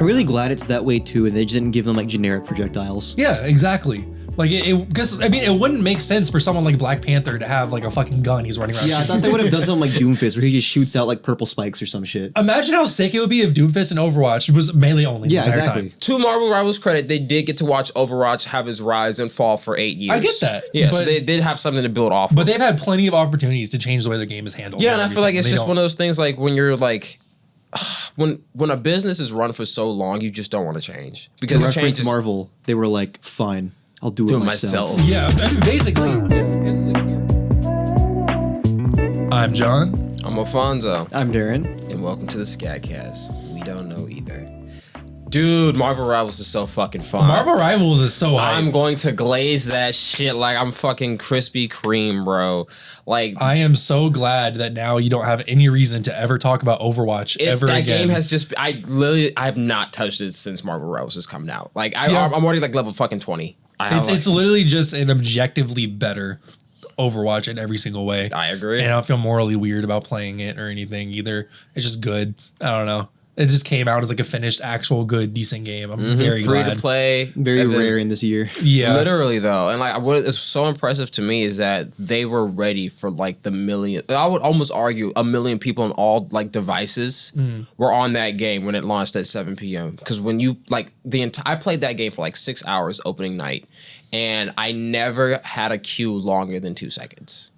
I'm really glad it's that way too, and they just didn't give them like generic projectiles. Yeah, exactly. Like because I mean, it wouldn't make sense for someone like Black Panther to have like a fucking gun he's running around. Yeah, I thought they would have done something like Doomfist, where he just shoots out like purple spikes or some shit. Imagine how sick it would be if Doomfist and Overwatch was melee only the entire time. To Marvel Rivals' credit, they did get to watch Overwatch have its rise and fall for 8 years. I get that. Yeah, so they did have something to build off of. But they've had plenty of opportunities to change the way the game is handled. Yeah, and I feel like it's just one of those things like when you're like, when a business is run for so long, you just don't want to change. Because to reference Marvel, they were like, fine, I'll do it myself. Yeah, I mean, basically. I'm John. I'm Alphonso. I'm Darren. And welcome to the Scat Cast. We don't know either. Dude, Marvel Rivals is so fucking fun. Marvel Rivals is so hype. I'm going to glaze that shit like I'm fucking Krispy Kreme, bro. Like, I am so glad that now you don't have any reason to ever talk about Overwatch ever again. That game has just, I have not touched it since Marvel Rivals has come out. Like, I'm already like level fucking 20. It's literally just an objectively better Overwatch in every single way. I agree. And I don't feel morally weird about playing it or anything either. It's just good. I don't know. It just came out as like a finished, actual, good, decent game. I'm very glad. Free to play. Very rare in this year. Yeah. Literally, though. And like, what is so impressive to me is that they were ready for like the million. I would almost argue 1 million people on all like devices were on that game when it launched at 7 p.m. Because when you like I played that game for like 6 hours opening night, and I never had a queue longer than 2 seconds.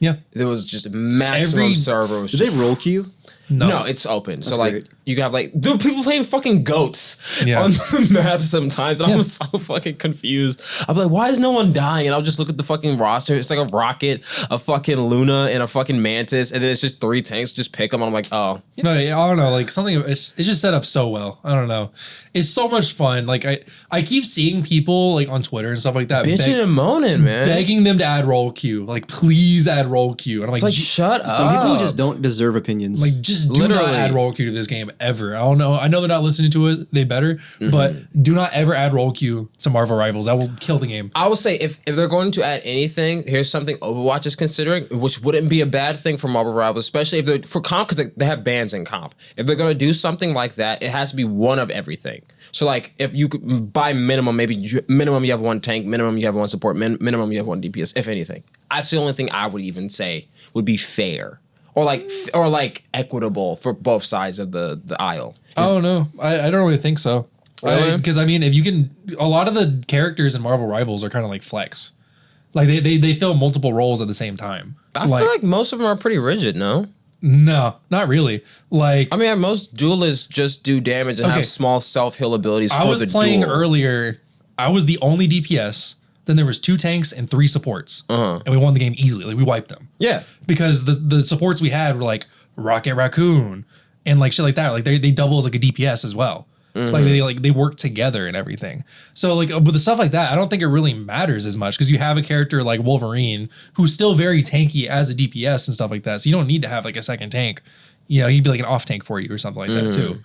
Yeah. There was just maximum server. Did they roll queue? No, it's open. That's so like great. you can have like dude, people playing fucking goats on the map sometimes, and I was so fucking confused. I'm like, why is no one dying? And I'll just look at the fucking roster. It's like a Rocket, a fucking Luna, and a fucking Mantis, and then it's just 3 tanks. Just pick them. And I'm like, oh. No, I don't know. Like something, it's just set up so well. I don't know. It's so much fun. Like I keep seeing people like on Twitter and stuff like that bitching and moaning, man, begging them to add roll queue. Like, please add roll queue. And I'm like shut up. Some people just don't deserve opinions. Like, just do not add roll queue to this game ever. I don't know. I know they're not listening to us. They better, but do not ever add roll queue to Marvel Rivals. That will kill the game. I will say if they're going to add anything, here's something Overwatch is considering, which wouldn't be a bad thing for Marvel Rivals, especially if they're for comp, because they have bans in comp. If they're going to do something like that, it has to be one of everything. So like if you could buy minimum, minimum you have 1 tank, minimum you have 1 support, minimum you have 1 DPS, if anything. That's the only thing I would even say would be fair. Or like equitable for both sides of the aisle. Oh no, I don't really think so. Because I mean, if you can, a lot of the characters in Marvel Rivals are kind of like flex. Like they fill multiple roles at the same time. I feel like most of them are pretty rigid. No, not really. Like, I mean, most duelists just do damage and have small self heal abilities. I was playing earlier. I was the only DPS. Then there was 2 tanks and 3 supports, and we won the game easily. Like, we wiped them. Yeah, because the supports we had were like Rocket Raccoon and like shit like that. Like they double as like a DPS as well. Like they work together and everything. So like with the stuff like that, I don't think it really matters as much because you have a character like Wolverine who's still very tanky as a DPS and stuff like that. So you don't need to have like a second tank. You know, he'd be like an off tank for you or something like that too.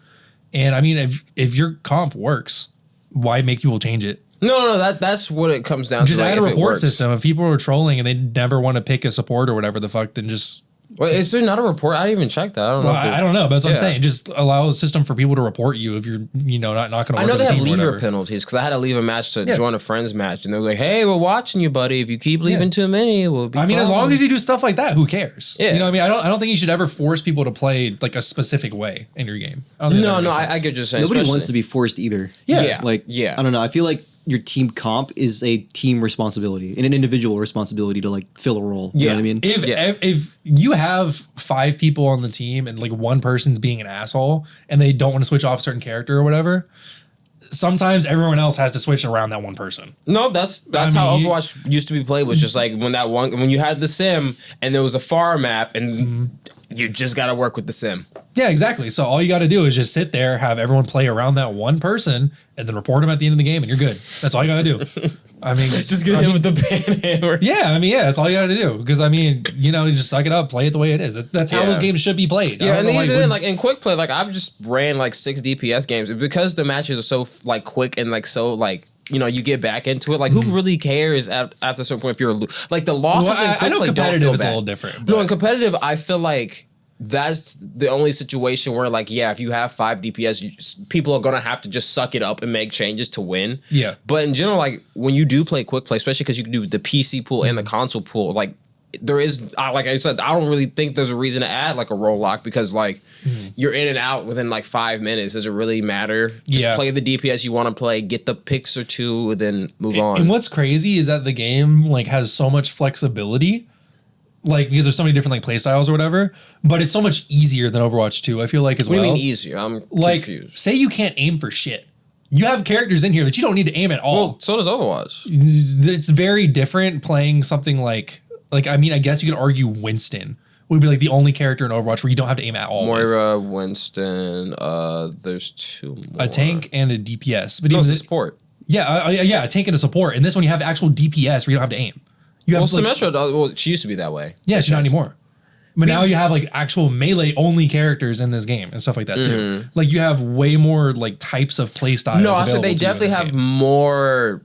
And I mean, if your comp works, why make people change it? No, that's what it comes down to. Just add a report system. If people are trolling and they never want to pick a support or whatever the fuck, then just... Well, is there not a report? I didn't even check that. I don't know. I don't know, but that's what I'm saying. Just allow a system for people to report you if you're, not going to work. I know they have leaver penalties because I had to leave a match to join a friend's match, and they were like, "Hey, we're watching you, buddy. If you keep leaving too many, we'll be." I mean, as long as you do stuff like that, who cares? Yeah. You know what I mean? I don't think you should ever force people to play like a specific way in your game. No, I get what you're saying. Nobody wants to be forced either. Yeah. I don't know. I feel like your team comp is a team responsibility and an individual responsibility to like fill a role. You know what I mean? If you have 5 people on the team and like one person's being an asshole and they don't want to switch off a certain character or whatever, sometimes everyone else has to switch around that one person. No, that's how Overwatch used to be played, was just like when you had the sim and there was a far map and you just got to work with the sim. Yeah, exactly. So all you got to do is just sit there, have everyone play around that one person, and then report them at the end of the game, and you're good. That's all you got to do. I mean, just get him with the bane hammer. Yeah, I mean, that's all you got to do. Because I mean, you just suck it up, play it the way it is. That's how those games should be played. Yeah, and even then, like in quick play, like I've just ran like 6 DPS games because the matches are so like quick and like so like. You get back into it. Like, who really cares after a certain point if you're like the losses in quick play don't feel bad. competitive is a little different. No, in competitive, I feel like that's the only situation where like, yeah, if you have 5 DPS, people are gonna have to just suck it up and make changes to win. Yeah. But in general, like when you do play quick play, especially because you can do the PC pool and the console pool, like there is, like I said, I don't really think there's a reason to add like a roll lock because like you're in and out within like 5 minutes. Does it really matter? Just play the DPS you want to play, get the picks or two, then move on. And what's crazy is that the game like has so much flexibility. Like, because there's so many different like play styles or whatever, but it's so much easier than Overwatch 2, I feel like, as well. What do you mean easier? I'm like, confused. Say you can't aim for shit. You have characters in here that you don't need to aim at all. Well, so does Overwatch. It's very different playing something like I mean, I guess you could argue Winston would be like the only character in Overwatch where you don't have to aim at all. Moira, Winston, there's 2 more. A tank and a DPS. But no, even it's a support. Yeah, a tank and a support. And this one you have actual DPS where you don't have to aim. You have Symmetra, she used to be that way. Yeah, she's not anymore. But now you have like actual melee only characters in this game and stuff like that too. Like you have way more like types of play styles. No, I said they definitely have more.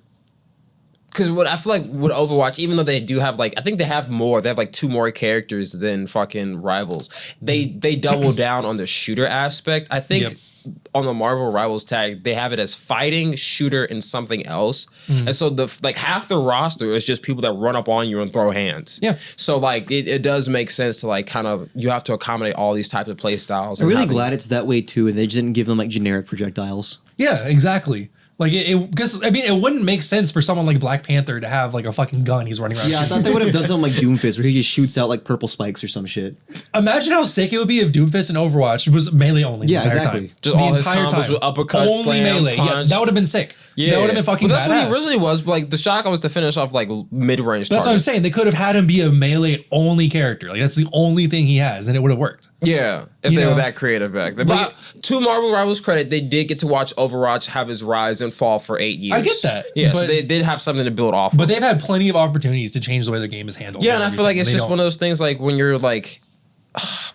Because what I feel like with Overwatch, even though they do have like, I think they have more. They have like 2 more characters than fucking Rivals. They double down on the shooter aspect. I think on the Marvel Rivals tag, they have it as fighting, shooter, and something else. And so the like half the roster is just people that run up on you and throw hands. Yeah. So like it does make sense to like kind of you have to accommodate all these types of play styles. I'm really glad it's that way too, and they just didn't give them like generic projectiles. Yeah, exactly. Like because I mean, it wouldn't make sense for someone like Black Panther to have like a fucking gun he's running around. Yeah, I thought they would have done something like Doomfist where he just shoots out like purple spikes or some shit. Imagine how sick it would be if Doomfist in Overwatch was melee only. Yeah, the entire exactly. Time. Just the all his entire combos time. with uppercut, only slam, melee. punch. Yeah, that would have been sick. Yeah, that would have been fucking. But that's badass. what he really was. Like the shotgun was to finish off like mid-range. That's what I'm saying. They could have had him be a melee only character. Like that's the only thing he has, and it would have worked. Yeah, if they were that creative back then. But to Marvel Rivals credit, they did get to watch Overwatch have his rise and fall for 8 years. I get that. Yeah, so they did have something to build off. But they've had plenty of opportunities to change the way their game is handled. Yeah, and I feel like it's just one of those things. Like when you're like,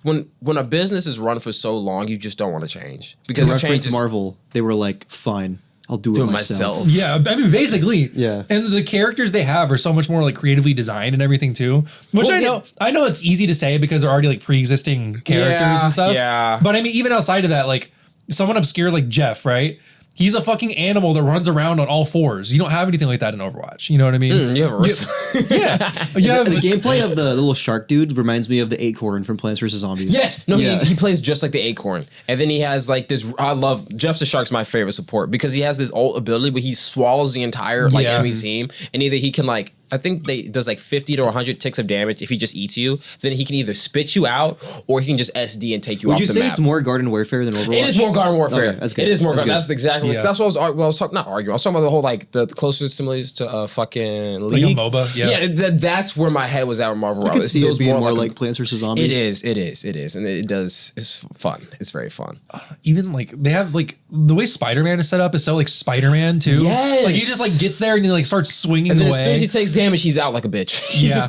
when a business is run for so long, you just don't want to change because to reference Marvel, they were like, fine. I'll do it myself. Yeah, I mean, basically. Yeah. And the characters they have are so much more like creatively designed and everything too. Which I know it's easy to say because they're already like pre-existing characters and stuff. Yeah. But I mean, even outside of that, like someone obscure like Jeff, right? He's a fucking animal that runs around on all 4s. You don't have anything like that in Overwatch. You know what I mean? You have a wrist. Yeah. The gameplay of the little shark dude reminds me of the acorn from Plants vs. Zombies. Yes. No, he plays just like the acorn. And then he has like this, I love, Jeff the Shark's my favorite support because he has this ult ability where he swallows the entire like enemy team. And either he can like, I think does like 50 to 100 ticks of damage if he just eats you. Then he can either spit you out or he can just SD and take you off the map. Would you say it's more Garden Warfare than Overwatch? It is more Garden Warfare. Okay, that's good. It is more Garden. That's exactly. Yeah. That's what I was talking. Not arguing. I was talking about the whole like the closest similarities to fucking League. Like a MOBA. Yeah. Yeah. That's where my head was at with Marvel. I could see it being more like Plants vs. Zombies. It is, and it does. It's fun. It's very fun. Even like they have like the way Spider-Man is set up is so like Spider-Man too. Yes. Like he just like gets there and he like starts swinging And then away. as soon as he takes damage, he's out like a bitch. Yeah.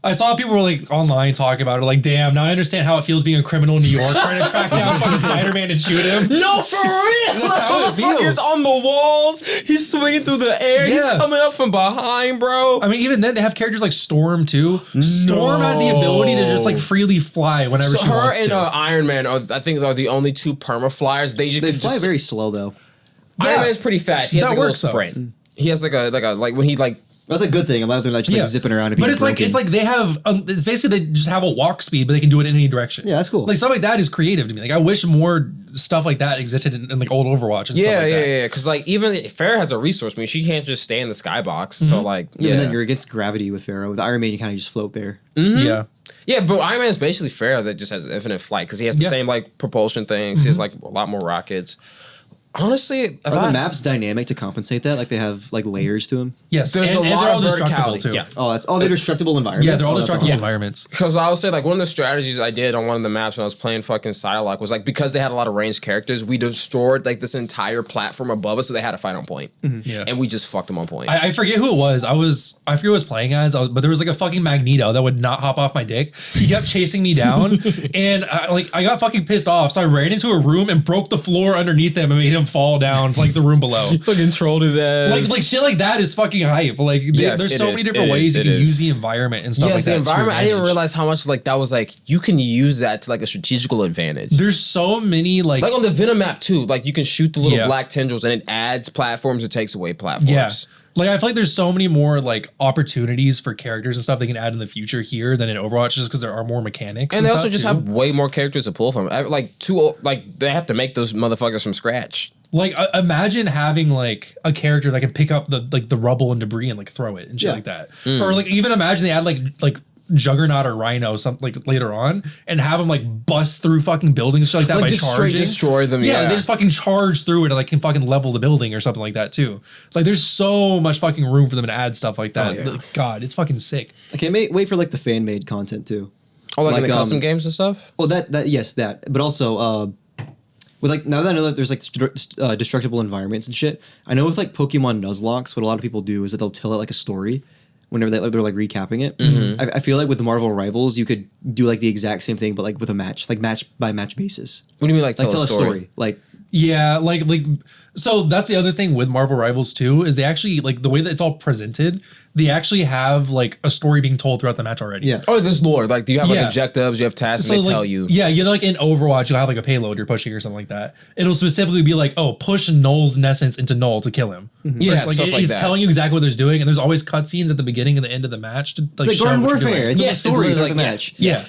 I saw people were like online talking about it, like, damn, now I understand how it feels being a criminal in New York trying to track down fucking Spider-Man and shoot him. No, for real. That's how it feels. He's on the walls. He's swinging through the air. Yeah. He's coming up from behind, bro. I mean, even then they have characters like Storm too. Storm has the ability to just like freely fly whenever she wants to. Her and Iron Man, I think, are the only 2 perma flyers. They fly very slow though. Iron Man's pretty fast. He has like a little sprint. Though. He has like when he like. That's a good thing. I'm not just like zipping around. And but it's broken. Like they have. It's basically they just have a walk speed, but they can do it in any direction. Yeah, that's cool. Like stuff like that is creative to me. Like I wish more stuff like that existed in like old Overwatch. And stuff like that. Yeah. Because like even Farrah has a resource. I mean, she can't just stay in the skybox. So like, and then you're against gravity with Farrah. With Iron Man, you kind of just float there. Yeah. Yeah, but Iron Man is basically Farrah that just has infinite flight because he has the same like propulsion things. He has like a lot more rockets. Honestly, are the maps dynamic to compensate that? Like they have like layers to them? Yes, there's a lot of verticality too. Yeah. They're destructible environments. Yeah, they're all destructible environments. Because I would say like one of the strategies I did on one of the maps when I was playing fucking Psylocke was like because they had a lot of ranged characters, we destroyed like this entire platform above us, so they had to fight on point. Yeah, and we just fucked them on point. I forget who it was. I forget who I was playing as, but there was like a fucking Magneto that would not hop off my dick. He kept chasing me down, and I got fucking pissed off. So I ran into a room and broke the floor underneath him and made him fall down to like the room below. Fucking trolled his ass. Like shit like that is fucking hype. Like there's so many different ways you can use the environment and stuff like that. Yes, the environment. I didn't realize how much like that was like you can use that to like a strategical advantage. There's so many like on the Venom map too. Like you can shoot the little black tendrils and it adds platforms, it takes away platforms. Yeah. Like I feel like there's so many more like opportunities for characters and stuff they can add in the future here than in Overwatch, just because there are more mechanics. And they also just have way more characters to pull from. Like they have to make those motherfuckers from scratch. Like imagine having like a character that can pick up the rubble and debris and like throw it and shit like that. Or like even imagine they add like Juggernaut or Rhino something like later on and have them like bust through fucking buildings shit like that like by just charging. Straight destroy them. Yeah, they just fucking charge through it and like can fucking level the building or something like that too. Like there's so much fucking room for them to add stuff like that. Oh, yeah. God, it's fucking sick. Okay, wait for like the fan made content too. Oh, like in the custom games and stuff. Well, that, but also with like now that I know that there's like destructible environments and shit. I know with like Pokemon Nuzlocke, what a lot of people do is that they'll tell it like a story. Whenever they're like recapping it, I feel like with the Marvel Rivals, you could do like the exact same thing, but like with a match by match basis. What do you mean, like tell a story? Like yeah, like so that's the other thing with Marvel Rivals too is they actually like the way that it's all presented. They actually have like a story being told throughout the match already. Yeah. Oh, there's lore. Like, do you have like objectives? You have tasks, and they tell you. Yeah, you like in Overwatch, you'll have like a payload you're pushing or something like that. It'll specifically be like, oh, push Null's Nessence into Null to kill him. Yeah, like it's telling you exactly what there's doing, and there's always cutscenes at the beginning and the end of the match to like it's like Garden Warfare. It's a story of the match. Yeah.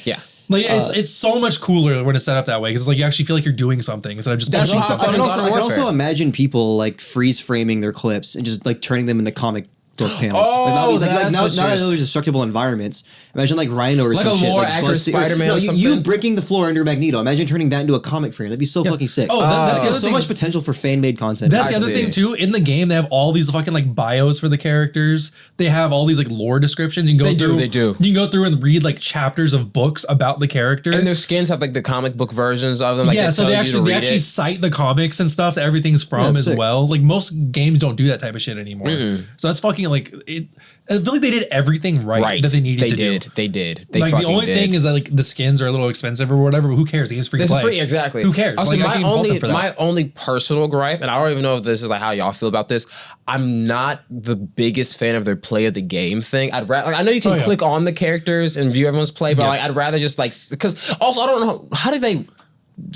Like it's so much cooler when it's set up that way because it's like you actually feel like you're doing something instead of just pushing stuff. I can also imagine people like freeze framing their clips and just like turning them into comic book panels. Oh, like, now that I know there's destructible environments. Imagine like Rhino or like some a shit. lore Like accurate Spider-Man or something. You breaking the floor under Magneto. Imagine turning that into a comic frame. That'd be so fucking sick. Oh, that's the other so thing. much potential for fan-made content. That's the other thing too. In the game, they have all these fucking like bios for the characters. They have all these like lore descriptions. You can go through. They do. You can go through and read like chapters of books about the character. And their skins have like the comic book versions of them. Like, yeah, so they actually cite the comics and stuff that everything's from as well. Like most games don't do that type of shit anymore. So that's fucking like it. I feel like they did everything right that they needed to do. They did. Like the only thing is that like the skins are a little expensive or whatever, but who cares? The game's free to play. Free, exactly. Who cares? Also, like, my only personal gripe, and I don't even know if this is like how y'all feel about this. I'm not the biggest fan of their play of the game thing. I'd rather. Like, I know you can click on the characters and view everyone's play, but like I'd rather just like because also I don't know how do they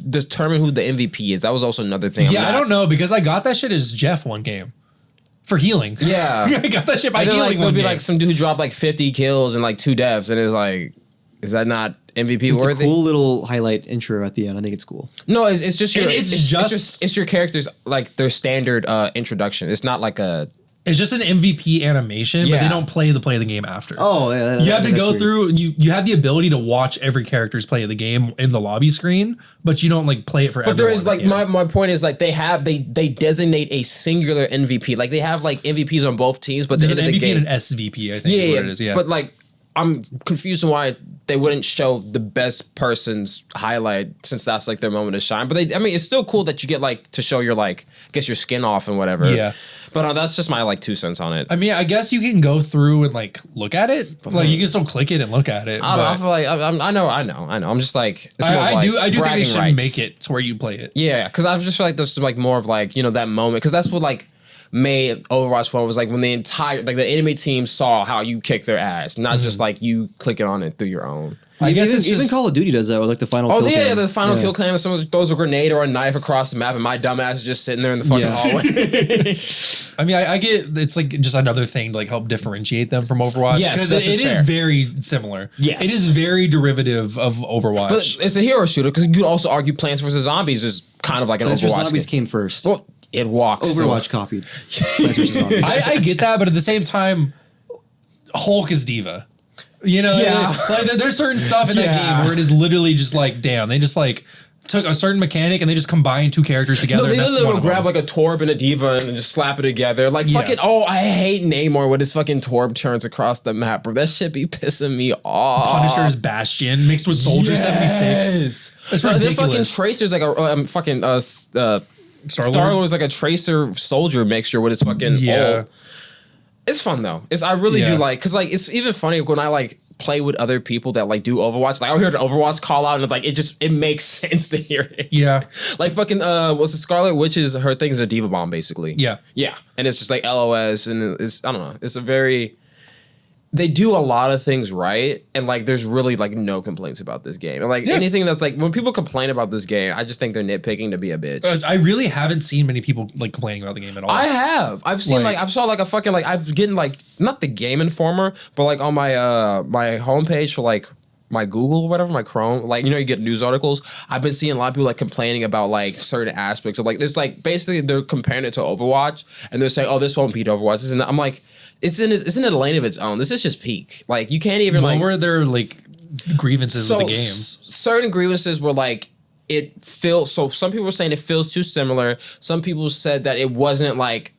determine who the MVP is. That was also another thing. Yeah, I don't know because I got that shit as Jeff one game. For healing. Yeah. I got that shit by healing. Like, there'll be like some dude who dropped like 50 kills and like 2 deaths, and it's like, is that not MVP worthy? It's a cool little highlight intro at the end. I think it's cool. No, it's just your it's your character's like their standard introduction. It's not like a. It's just an MVP animation, but they don't play of the game after. Oh, yeah. You have to go through. You have the ability to watch every character's play of the game in the lobby screen, but you don't like play it for. But there is like my point is like they designate a singular MVP. Like they have like MVPs on both teams, but there's an MVP and an SVP. I think is what it is. Yeah, but like I'm confused on why they wouldn't show the best person's highlight since that's like their moment to shine. But it's still cool that you get like to show your like I guess your skin off and whatever. Yeah. But that's just my like 2 cents on it. I mean, I guess you can go through and like look at it. Like you can still click it and look at it. I feel like I know. I'm just like it's more I do think they should rights. make it to where you play it. Yeah, because I just feel like there's like more of like that moment because that's what like made Overwatch fun was like when the entire like the enemy team saw how you kick their ass, not just like you clicking on it through your own. I guess even Call of Duty does that with like the final kill cam. Yeah, the final kill cam. Someone throws a grenade or a knife across the map and my dumbass is just sitting there in the fucking hallway. I mean, I get it's like just another thing to like help differentiate them from Overwatch. Yes, because it is very similar. Yes. It is very derivative of Overwatch. But it's a hero shooter because you could also argue Plants vs. Zombies is kind of like an Plants Overwatch vs. Zombies game. came first. Well, it walks. Overwatch copied Plants vs. Zombies. I get that, but at the same time, Hulk is diva. Like there's certain stuff in that game where it is literally just like, damn, they just like took a certain mechanic and they just combined 2 characters together. No, they literally would grab like a Torb and a Diva and just slap it together. Like fucking, I hate Namor when his fucking Torb turns across the map, bro. That shit be pissing me off. Punisher's Bastion mixed with Soldier 76. That's ridiculous. They're fucking Tracer's like a fucking Star-Lord's like a Tracer Soldier mixture with his fucking old. It's fun though. I really do like because like it's even funny when I like play with other people that like do Overwatch. Like I heard an Overwatch call out and like it makes sense to hear it. Yeah. Like fucking what's the Scarlet Witch's her thing is a diva bomb basically. Yeah. Yeah. And it's just like LOS and it's I don't know. It's a very they do a lot of things right, and like there's really like no complaints about this game. And like anything that's like when people complain about this game, I just think they're nitpicking to be a bitch. I really haven't seen many people like complaining about the game at all. I have. I've seen like I've saw like a fucking like I've getting like not the Game Informer, but like on my my homepage for like my Google or whatever, my Chrome, like, you know, you get news articles. I've been seeing a lot of people like complaining about like certain aspects of like there's like basically they're comparing it to Overwatch and they're saying, oh, this won't beat Overwatch. And I'm like, it's in a lane of its own. This is just peak. Like you can't even what were there like grievances with the game? Certain grievances were like it feels so some people were saying it feels too similar. Some people said that it wasn't like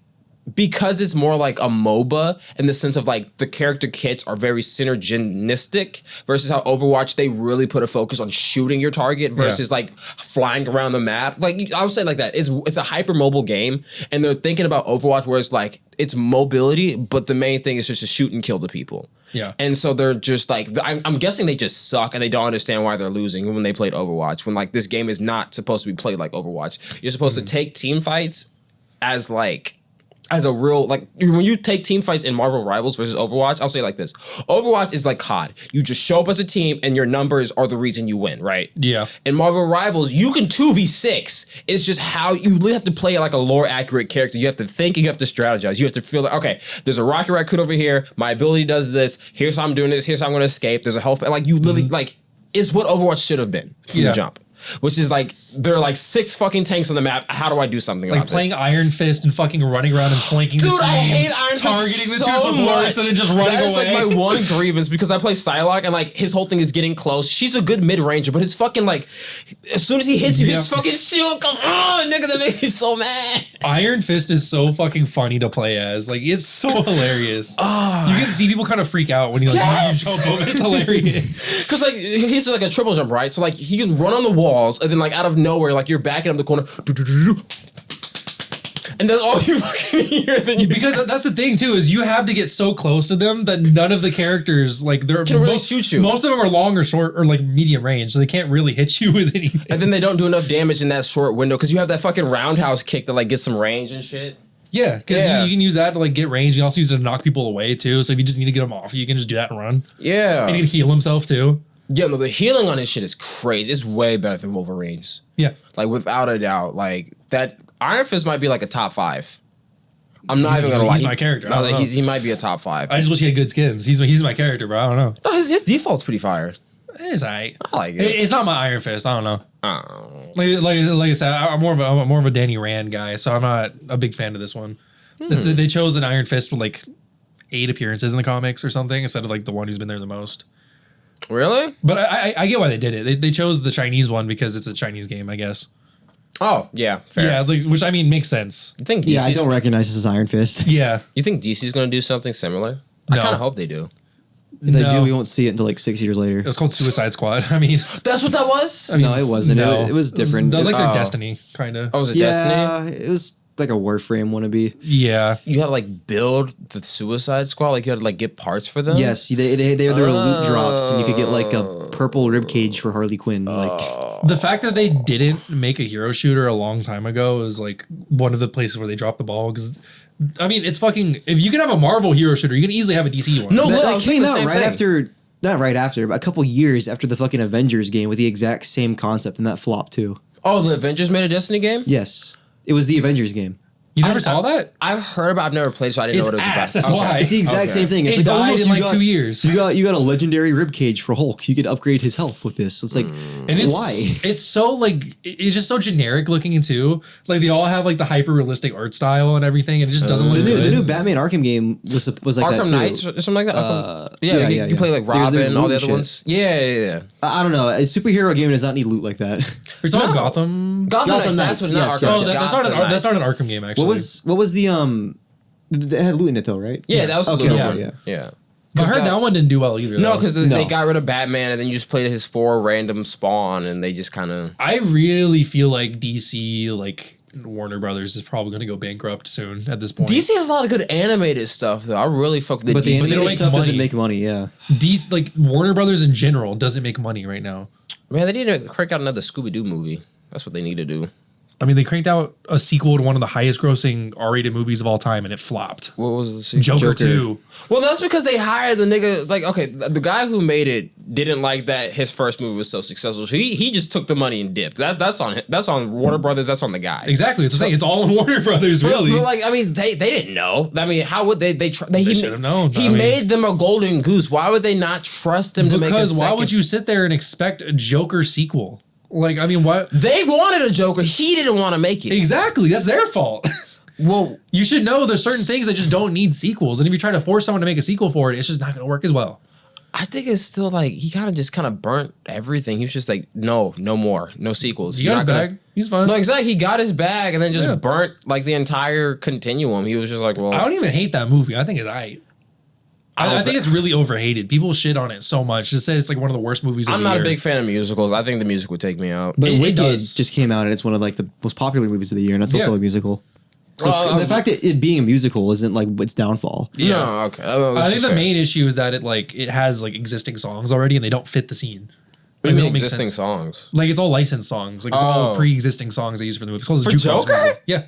because it's more like a MOBA in the sense of like the character kits are very synergistic versus how Overwatch they really put a focus on shooting your target versus like flying around the map. Like I would say like that. It's a hyper mobile game and they're thinking about Overwatch where it's like it's mobility, but the main thing is just to shoot and kill the people. Yeah. And so they're just like I'm guessing they just suck and they don't understand why they're losing when they played Overwatch when like this game is not supposed to be played like Overwatch. You're supposed to take team fights as like as a real, like, when you take team fights in Marvel Rivals versus Overwatch, I'll say it like this. Overwatch is like COD. You just show up as a team and your numbers are the reason you win, right? Yeah. In Marvel Rivals, you can 2v6. It's just how you really have to play like a lore accurate character. You have to think and you have to strategize. You have to feel like, okay, there's a Rocket Raccoon over here. My ability does this. Here's how I'm doing this. Here's how I'm going to escape. There's a health. Like, you literally, like, it's what Overwatch should have been from the jump. Which is like, there are like 6 fucking tanks on the map. How do I do something like about this? Like playing Iron Fist and fucking running around and flanking the team. Dude, I hate Iron Fist targeting the so two supports and then just running away. That is like my one grievance because I play Psylocke and like his whole thing is getting close. She's a good mid-ranger, but his fucking like, as soon as he hits you, his fucking shield comes, oh, nigga, that makes me so mad. Iron Fist is so fucking funny to play as. Like, it's so hilarious. You can see people kind of freak out when you like you jump over. It's hilarious. Because like, he's like a triple jump, right? So like, he can run on the walls and then like out of nowhere, like you're backing up the corner, and that's all you fucking hear. Because that's the thing too, is you have to get so close to them that none of the characters like they're can really shoot you. Most of them are long or short or like medium range, so they can't really hit you with anything. And then they don't do enough damage in that short window because you have that fucking roundhouse kick that like gets some range and shit. Yeah, because you can use that to like get range. You can also use it to knock people away too. So if you just need to get them off, you can just do that and run. Yeah, and he can heal himself too. Yeah, no, the healing on this shit is crazy. It's way better than Wolverine's. Yeah. Like, without a doubt. Like, that Iron Fist might be like a top 5. I'm not even gonna lie. He's my character. No, he might be a top 5. I just wish he had good skins. He's my character, bro. I don't know. No, his default's pretty fire. It's alright. I like it. It's not my Iron Fist. I don't know. Like I said, I'm more of a Danny Rand guy, so I'm not a big fan of this one. They chose an Iron Fist with like 8 appearances in the comics or something instead of like the one who's been there the most. Really? But I get why they did it. They chose the Chinese one because it's a Chinese game, I guess. Oh, yeah, fair. Yeah, like, which I mean makes sense. You think I don't recognize this as Iron Fist. Yeah. You think DC's going to do something similar? No. I kind of hope they do. If they do, we won't see it until like 6 years later. It was called Suicide Squad. I mean, that's what that was? I mean, no, it wasn't. No. It was different. That was like their Destiny, kind of. Oh, was it Destiny? Yeah, it was like a Warframe wannabe. Yeah. You had to like build the Suicide Squad? Like you had to like get parts for them? Yes, there were loot drops and you could get like a purple ribcage for Harley Quinn. Like the fact that they didn't make a hero shooter a long time ago is like one of the places where they dropped the ball because I mean it's fucking if you can have a Marvel hero shooter, you can easily have a DC one. No, that came out right after not right after, but a couple years after the fucking Avengers game with the exact same concept and that flopped too. Oh, the Avengers made a Destiny game? Yes. It was the Avengers game. You never saw that? I've heard about. I've never played, so I didn't know what it was about. That's why. It's the exact same thing. It's it like, died in like 2 years. You got a legendary ribcage for Hulk. You could upgrade his health with this. It's like, and it's, why? It's so like it's just so generic looking too. Like they all have like the hyper realistic art style and everything, and it just doesn't look good. The new Batman Arkham game was like Arkham that too. Knights or something like that. You play like Robin and all the other ones. Yeah. I don't know. A superhero game does not need loot like that. You're talking about Gotham. Gotham Knights. That's not Arkham. Oh, that's not an Arkham game actually. What was the it had loot in it though, right? Yeah, that was okay. Yeah. But I heard that one didn't do well either. No, because they got rid of Batman and then you just played his 4 random spawn and they just kind of. I really feel like DC like Warner Brothers is probably going to go bankrupt soon at this point. DC has a lot of good animated stuff, though. I really fuck with the But the DC. animated stuff doesn't make money, yeah. DC, like Warner Brothers in general, doesn't make money right now. Man, they need to crank out another Scooby-Doo movie. That's what they need to do. I mean, they cranked out a sequel to one of the highest grossing R-rated movies of all time, and it flopped. What was the sequel? Joker 2. Well, that's because they hired the nigga. Like, okay, the guy who made it didn't like that his first movie was so successful. So he just took the money and dipped. That's on Warner Brothers. That's on the guy. Exactly. It's saying it's all on Warner Brothers, really. But like, I mean, they didn't know. I mean, how would they should have known. He made them a golden goose. Why would they not trust him to make a second? Because why would you sit there and expect a Joker sequel? Like, I mean, what? They wanted a Joker. He didn't want to make it. Exactly. That's their fault. Well, you should know there's certain things that just don't need sequels. And if you try to force someone to make a sequel for it, it's just not going to work as well. I think it's still like, he kind of burnt everything. He was just like, no more. No sequels. He got his bag. He's fine. No, exactly. He got his bag and then just burnt like the entire continuum. He was just like, well. I don't even hate that movie. I think it's aight. I think it's really overhated. People shit on it so much. Just say it's like one of the worst movies of the year. I'm not a big fan of musicals. I think the music would take me out. But Wicked just came out and it's one of like the most popular movies of the year, and that's also a musical. So the fact that it being a musical isn't like its downfall. Yeah. No, okay. I think the main issue is that it has like existing songs already and they don't fit the scene. Like, they don't existing make sense. Songs? Like it's all licensed songs. Like it's all pre-existing songs they use for the movie. It's called for Joker? Movie. Yeah.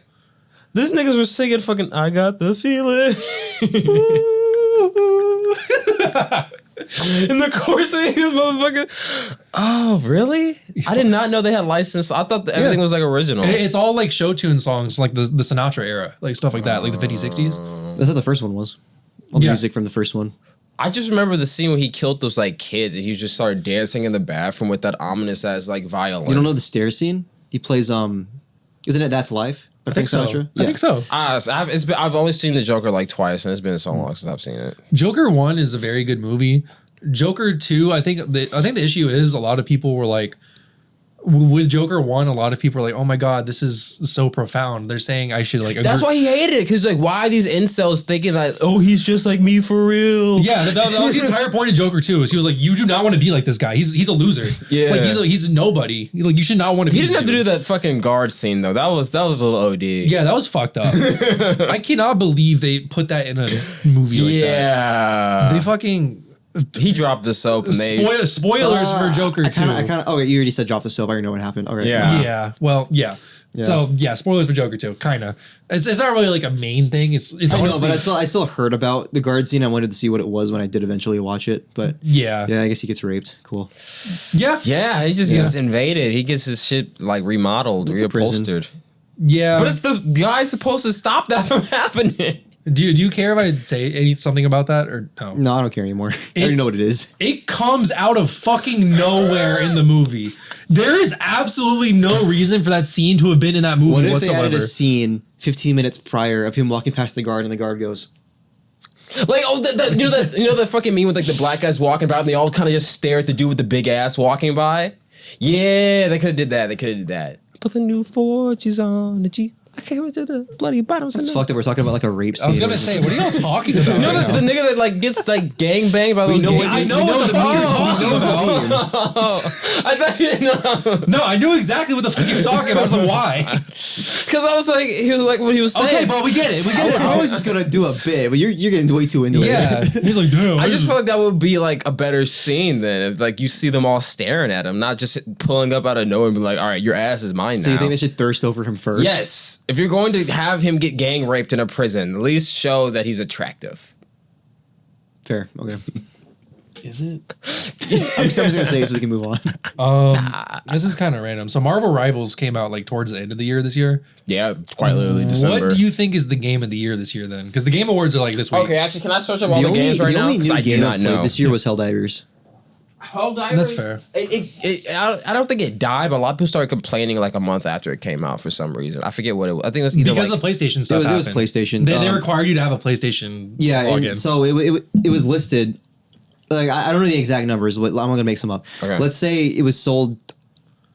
These niggas were singing fucking I Got the Feeling. In the chorus of this motherfucker. Oh, really? I did not know they had license. I thought everything was like original. It's all like show tune songs, like the Sinatra era, like stuff like that, like the 50s, 60s. That's how the first one was. All the music from the first one. I just remember the scene where he killed those like kids and he just started dancing in the bathroom with that ominous ass like violin. You don't know the stair scene? He plays isn't it That's Life? I think so. Yeah. I think so. I've only seen the Joker like twice, and it's been so long since I've seen it. Joker 1 is a very good movie. Joker 2, I think the issue is a lot of people were like, with Joker 1, a lot of people are like, oh my God, this is so profound. They're saying I should like... That's why he hated it, because like, why are these incels thinking that, oh, he's just like me for real? Yeah, that was the entire point of Joker 2, is he was like, you do not want to be like this guy. He's a loser. Yeah. Like, he's nobody. Like, you should not want to be He didn't have to do that fucking guard scene, though. That was a little OD. Yeah, that was fucked up. I cannot believe they put that in a movie like that. Yeah. They fucking... He dropped the soap. And spoilers for Joker 2. Oh, you already said drop the soap. I already know what happened. Okay. Yeah. Well, yeah. So yeah, spoilers for Joker 2. Kind of. It's not really like a main thing. It's I know, but I still heard about the guard scene. I wanted to see what it was when I did eventually watch it. But yeah, I guess he gets raped. Cool. Yeah. He just gets invaded. He gets his shit like remodeled, reupholstered. Yeah, but it's the guy supposed to stop that from happening. Do you care if I say something about that or no? No, I don't care anymore. I already know what it is. It comes out of fucking nowhere in the movie. There is absolutely no reason for that scene to have been in that movie whatsoever. What if they added a scene 15 minutes prior of him walking past the guard and the guard goes... Like, you know that fucking meme with like the black guys walking by and they all kind of just stare at the dude with the big ass walking by? Yeah, they could have did that. Put the new forges on the Jeep. I can't wait to the bloody bottoms. It's fucked that we're talking about like a rape scene. I was gonna say, what are y'all talking about? You know the nigga that like gets like gang banged by those gays? I know what the fuck you're talking about. I thought you didn't know. No, I knew exactly what the fuck you were talking about. I was like, why? Because I was like, he was like what he was saying. Okay, but we get it. I was just gonna do a bit, but you're getting way too into it. Yeah. He's like, damn. I just feel like that would be like a better scene than if like you see them all staring at him, not just pulling up out of nowhere and be like, all right, your ass is mine now. So you think they should thirst over him first? Yes. If you're going to have him get gang raped in a prison, at least show that he's attractive. Fair. Okay. Is it? I'm just gonna say it so we can move on. This is kind of random. So Marvel Rivals came out like towards the end of the year this year. Yeah, quite literally December. What do you think is the game of the year this year then? Because the Game Awards are like this week. Okay, actually, can I search up all the games right now? The only new game I played this year was Helldivers. That's fair. I don't think it died, but a lot of people started complaining like a month after it came out for some reason. I forget what it was. I think it was either because of the PlayStation stuff. It was PlayStation. They required you to have a PlayStation. Yeah, login. And so it was listed. Like I don't know the exact numbers, but I'm gonna make some up. Okay. Let's say it was sold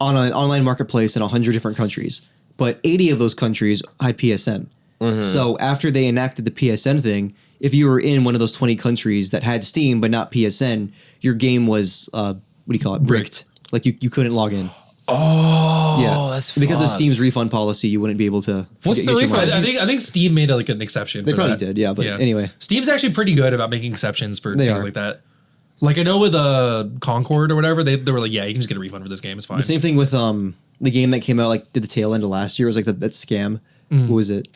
on an online marketplace in 100 different countries, but 80 of those countries had PSN. Mm-hmm. So after they enacted the PSN thing, if you were in one of those 20 countries that had Steam but not PSN, your game was bricked. Like you couldn't log in. Oh, Yeah, that's because of fucked. Steam's refund policy. You wouldn't be able to. What's get the your refund? money. I think Steam made like an exception. They for probably that. did, yeah. But anyway, Steam's actually pretty good about making exceptions for things are. like that. Like I know with Concord or whatever, they were like, yeah, you can just get a refund for this game. It's fine. the same thing with the game that came out like did the tail end of last year. It was like that scam. What was it?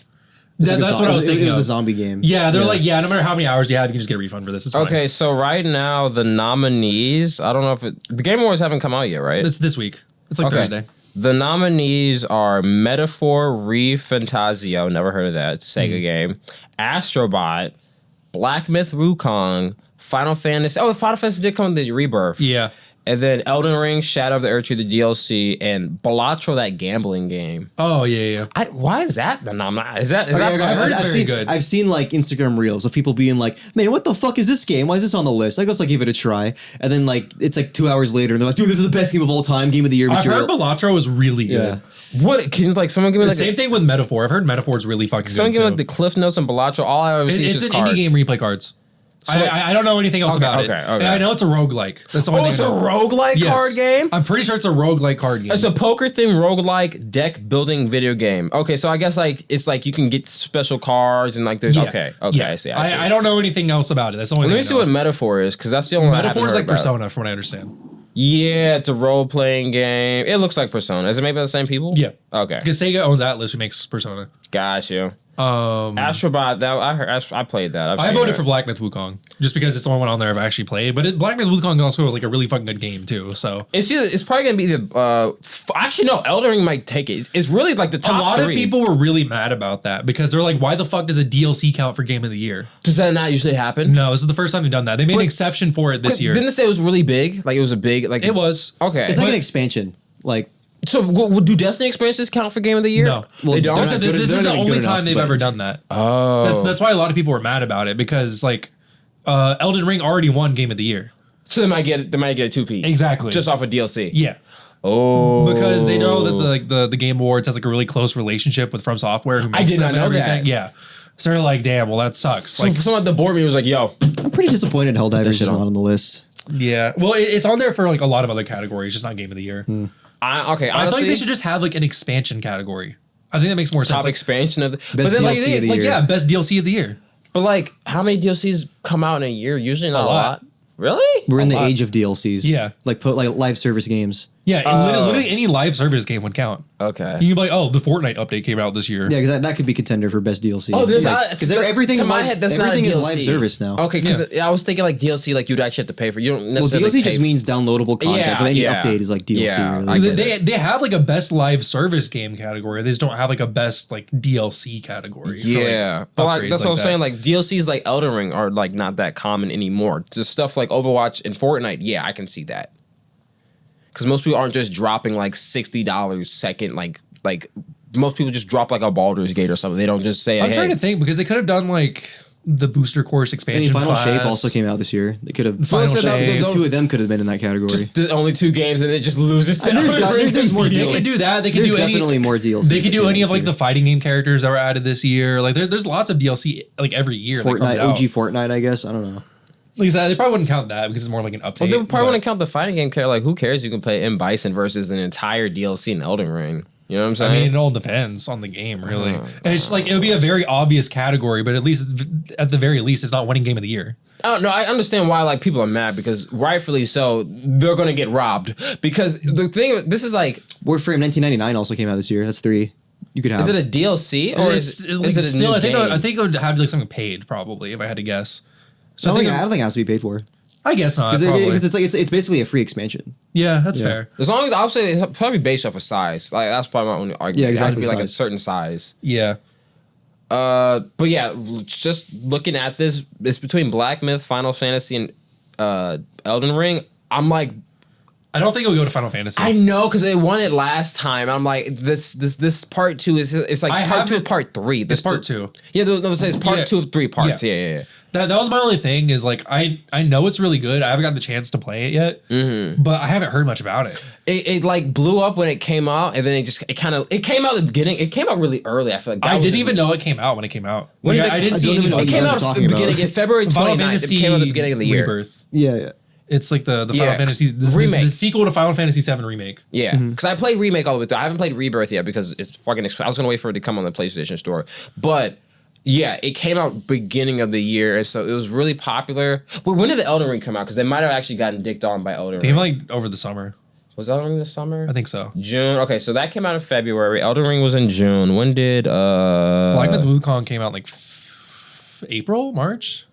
That's what I was thinking. It was of. a zombie game. Yeah, they're like, yeah, no matter how many hours you have, you can just get a refund for this. It's fine. Okay, so right now the nominees, I don't know if the Game Awards haven't come out yet, right? It's this week. It's like Thursday. The nominees are Metaphor Refantasio, never heard of that. It's a Sega game. Astrobot, Black Myth Wukong, Final Fantasy. Oh, Final Fantasy did come with the Rebirth. Yeah. And then Elden Ring, Shadow of the Earth Tree, the DLC, and Balatro, that gambling game. Oh yeah. Why is that the nominee? Is that Okay, I've heard it's very seen, good. I've seen like Instagram reels of people being like, "Man, what the fuck is this game? Why is this on the list?" I guess I'll give it a try. And then like it's like 2 hours later, and they're like, "Dude, this is the best game of all time, game of the year I've material." heard Balatro is really good. Yeah. what? Can like someone give me The like same thing with Metaphor. I've heard Metaphor is really fucking someone good give me too. like the Cliff Notes on Balatro? All I ever see is It's just an cards. indie game where you play cards. So, like- I don't know anything else about it. okay. And I know it's a roguelike. That's the only Oh, thing it's I a know. roguelike Yes. card game? I'm pretty sure it's a roguelike card game. It's a poker themed roguelike deck building video game. Okay, so I guess like it's like you can get special cards and like there's okay. Yeah. I see. I don't know anything else about it. That's the only Let thing me I see know. what Metaphor is, because that's the only one I haven't Metaphor is heard like about. Persona, from what I understand. Yeah, it's a role playing game. It looks like Persona. Is it made by the same people? Yeah. Okay. Because Sega owns Atlas, who makes Persona. Got you. Astrobot. That I heard. I played that. I voted for Black Myth Wukong just because it's the only one on there I've actually played. But Black Myth Wukong is also like a really fucking good game too. So It's probably gonna be the. Actually, no. Elden Ring might take it. It's really like the top a lot three. of people were really mad about that because they're like, why the fuck does a DLC count for Game of the Year? Does that not usually happen? No, this is the first time they've done that. They made an exception for it this year. Didn't it say it was really big? Like it was a big. Like It was. Okay. It's like an expansion. Like So, do Destiny expansions count for Game of the Year? No. Well, they don't. they're This not is good- this they're is not the even only good time enough, they've but- ever done that. Oh, That's why a lot of people were mad about it because like Elden Ring already won Game of the Year. so they might get a 2P Exactly. just off of DLC. Yeah. Oh, Because they know that the Game Awards has like a really close relationship with From Software. Who makes did them not and know everything. that. Yeah. So they're like, damn, well that sucks. So Like, someone at the board meeting was like, "Yo, I'm pretty disappointed Helldivers shit is on. not on the list. yeah. Well, it's on there for like a lot of other categories, just not Game of the Year. okay." I feel Honestly, like they should just have like an expansion category. I think that makes more sense. top Like, expansion of the. Best But then, DLC of the like year. yeah, best DLC of the year. but like, how many DLCs come out in a year? Usually not a lot. lot. Really? We're in the lot. age of DLCs. Yeah. Like put like live service games. Yeah, and literally any live service game would count. Okay. You can be like, oh, the Fortnite update came out this year. Yeah, because that could be contender for best DLC. Oh, there's because everything to is my live. head, that's not a Everything is DLC. live service now. Okay, because I was thinking like DLC, like you'd actually have to pay for. You don't Well, necessarily. DLC pay just means downloadable content. Yeah, so any yeah. update is like DLC. Yeah, really. I get They have like a best live service game category. They just don't have like a best like DLC category. for, Yeah, but like upgrades that's what I'm that. saying. Like DLCs like Elden Ring are like not that common anymore. Just stuff like Overwatch and Fortnite. Yeah, I can see that. Because most people aren't just dropping like $60 second. Like most people just drop like a Baldur's Gate or something. They don't just say. I'm hey, trying to think because they could have done like the booster course I expansion. mean, Final class. Shape also came out this year. They could have. Final Well, so Shape. those- Two of them could have been in that category. just the only 2 games and it just loses. To There's Elden Ring. there's more They DLC. could do that. They could There's do definitely any. more DLC. They could do that any came of like this the fighting game characters that were added this year. Like there's lots of DLC like every year. year. that comes Fortnite, out. OG Fortnite, I guess. I don't know. Like I said, they probably wouldn't count that because it's more like an update. Well, they probably but- wouldn't count the fighting game character. Like, who cares? You can play M Bison versus an entire DLC in Elden Ring. You know what I'm saying? I mean, it all depends on the game, really. And it's just like it would be a very obvious category, but at the very least, it's not winning game of the year. Oh no, I understand why like people are mad because rightfully so they're gonna get robbed because the thing this is like Warframe 1999 also came out this year. That's 3. You could have. is it a DLC or is it a still, new I think game? I think it would have like something paid probably if I had to guess. So I I don't think think it has to be paid for. I guess not. Because Probably. it's basically a free expansion. Yeah, that's Yeah. fair. As long as I'll say it's probably based off of size. Like that's probably my only argument. Yeah, It has to exactly, be like a size. certain size. Yeah. But yeah, just looking at this, it's between Black Myth, Final Fantasy, and Elden Ring. I'm like, I don't think it would go to Final Fantasy. I know because they won it last time. I'm like, this part 2 is it's like I part 2 of haven't- part 3. It's part 2. Yeah, no, it's part Yeah. 2 of 3 parts. Yeah. Yeah. That was my only thing is like I know it's really good. I haven't gotten the chance to play it yet, but I haven't heard much about it. It like blew up when it came out, and then it came out at the beginning. It came out really early. I feel like I didn't even know it came out when it came out. Like, did it- I didn't I see don't any even know It what came you guys out are at the talking beginning about. in February Final 29th. Fantasy It came out at the beginning of the year. Rebirth. Yeah. It's like the Final Fantasy remake, the sequel to Final Fantasy VII remake. Yeah, because I played remake all the way through. I haven't played Rebirth yet because it's fucking expensive. I was gonna wait for it to come on the PlayStation Store, but yeah, it came out beginning of the year, and so it was really popular. Well, when did the Elden Ring come out? Because they might have actually gotten dicked on by Elden Ring. They came like over the summer. Was Elden Ring this summer? I think so. June. Okay, so that came out in February. Elden Ring was in June. When did Black Myth Wukong came out like April, March,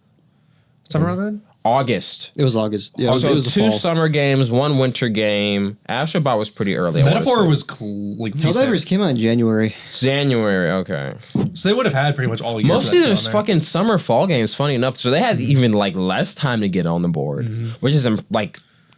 somewhere around then. August. It was August. Yeah, So it was the two fall. summer games, one winter game. Astrobot was pretty early. Metaphor was like Helldivers came out in January. January. Okay. So they would have had pretty much all year. Most of these are fucking summer fall games. Funny enough, so they had even like less time to get on the board, which is like.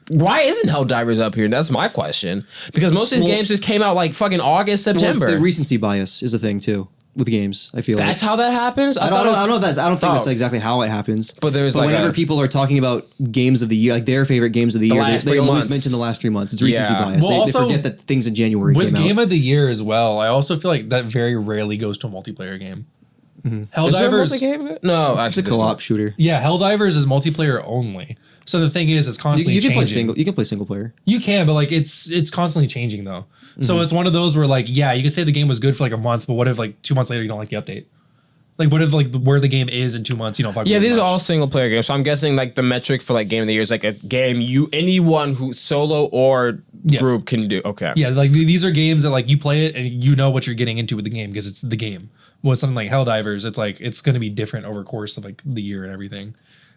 Why isn't Helldivers up here? That's my question. Because most of these games just came out like fucking August, September. Well, the recency bias is a thing too with games. I feel that's how that happens. I don't know. I don't think that's exactly how it happens. But there's like whenever people are talking about games of the year, like their favorite games of the year, they always mention the last 3 months. It's recency bias. Well, they forget that things in January with came out. Game of the Year as well. I also feel like that very rarely goes to a multiplayer game. Helldivers. No, actually, it's a co-op shooter. Yeah, Helldivers is multiplayer only. So the thing is, it's constantly you can changing. You can play single player. You can, but like it's constantly changing though. So it's one of those where like, yeah, you can say the game was good for like a month, but what if like 2 months later you don't like the update? Like what if like where the game is in 2 months you don't fuck with these much? are all single player games. So I'm guessing like the metric for like game of the year is like a game anyone who solo or group can do. Okay. Yeah, like these are games that like you play it and you know what you're getting into with the game because it's the game. With something like Helldivers, it's like it's going to be different over the course of like the year and everything.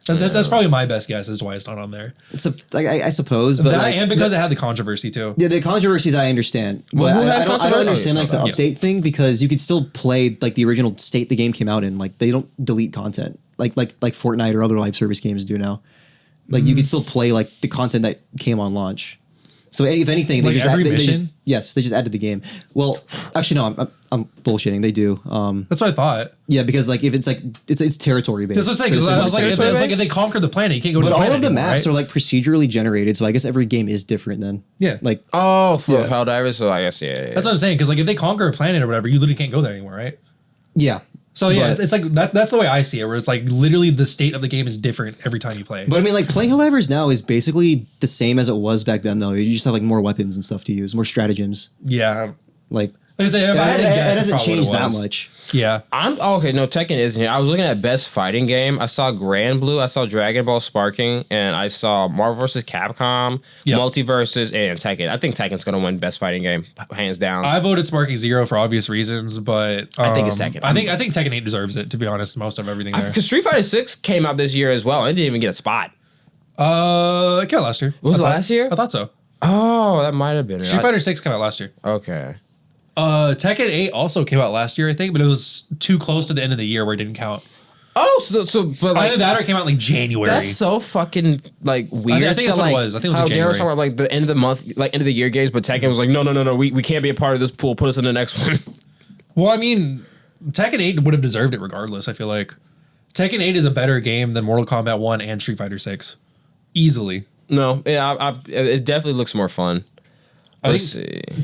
That's probably my best guess as to why it's not on there. I suppose, but and because it had the controversy too. Yeah, the controversies I understand, but I don't understand like the update thing because you could still play like the original state the game came out in. Like they don't delete content like Fortnite or other live service games do now. Like you could still play like the content that came on launch. So if anything, they like just every mission. They just add to the game. Well, actually, no, I'm bullshitting. They do. That's what I thought. Yeah, because like if it's like it's territory based. That's what I'm saying. I was like, if they conquer the planet, you can't go. But to the all planet of the anymore, maps right? are like procedurally generated, so I guess every game is different then. Yeah. Like for Helldivers, so I guess That's what I'm saying. Because like if they conquer a planet or whatever, you literally can't go there anymore, right? Yeah. So yeah, it's like that's the way I see it, where it's like literally the state of the game is different every time you play. But I mean, like playing Helldivers now is basically the same as it was back then, though. You just have like more weapons and stuff to use, more stratagems. Yeah, like I say, if I had to guess, it hasn't changed that much. Yeah, okay. No, Tekken isn't here. I was looking at best fighting game. I saw Grand Blue. I saw Dragon Ball Sparking, and I saw Marvel vs. Capcom, Multiverses, and Tekken. I think Tekken's gonna win best fighting game, hands down. I voted Sparking 0 for obvious reasons, but I think it's Tekken. I think Tekken 8 deserves it. To be honest, most of everything there. Because Street Fighter 6 came out this year as well. It didn't even get a spot. It came out last year. Was it last year? I thought so. Oh, that might have been it. Street Fighter 6 came out last year. Okay. Tekken 8 also came out last year, I think, but it was too close to the end of the year where it didn't count. Oh, but like either that or it came out like January. That's so fucking like weird. I think that's what it was. I think it was how January. They were talking about like the end of the month, like end of the year games, but Tekken was like, no, we can't be a part of this pool. Put us in the next one. Well, I mean, Tekken 8 would have deserved it regardless. I feel like Tekken 8 is a better game than Mortal Kombat 1 and Street Fighter 6, easily. No, yeah, it definitely looks more fun. I think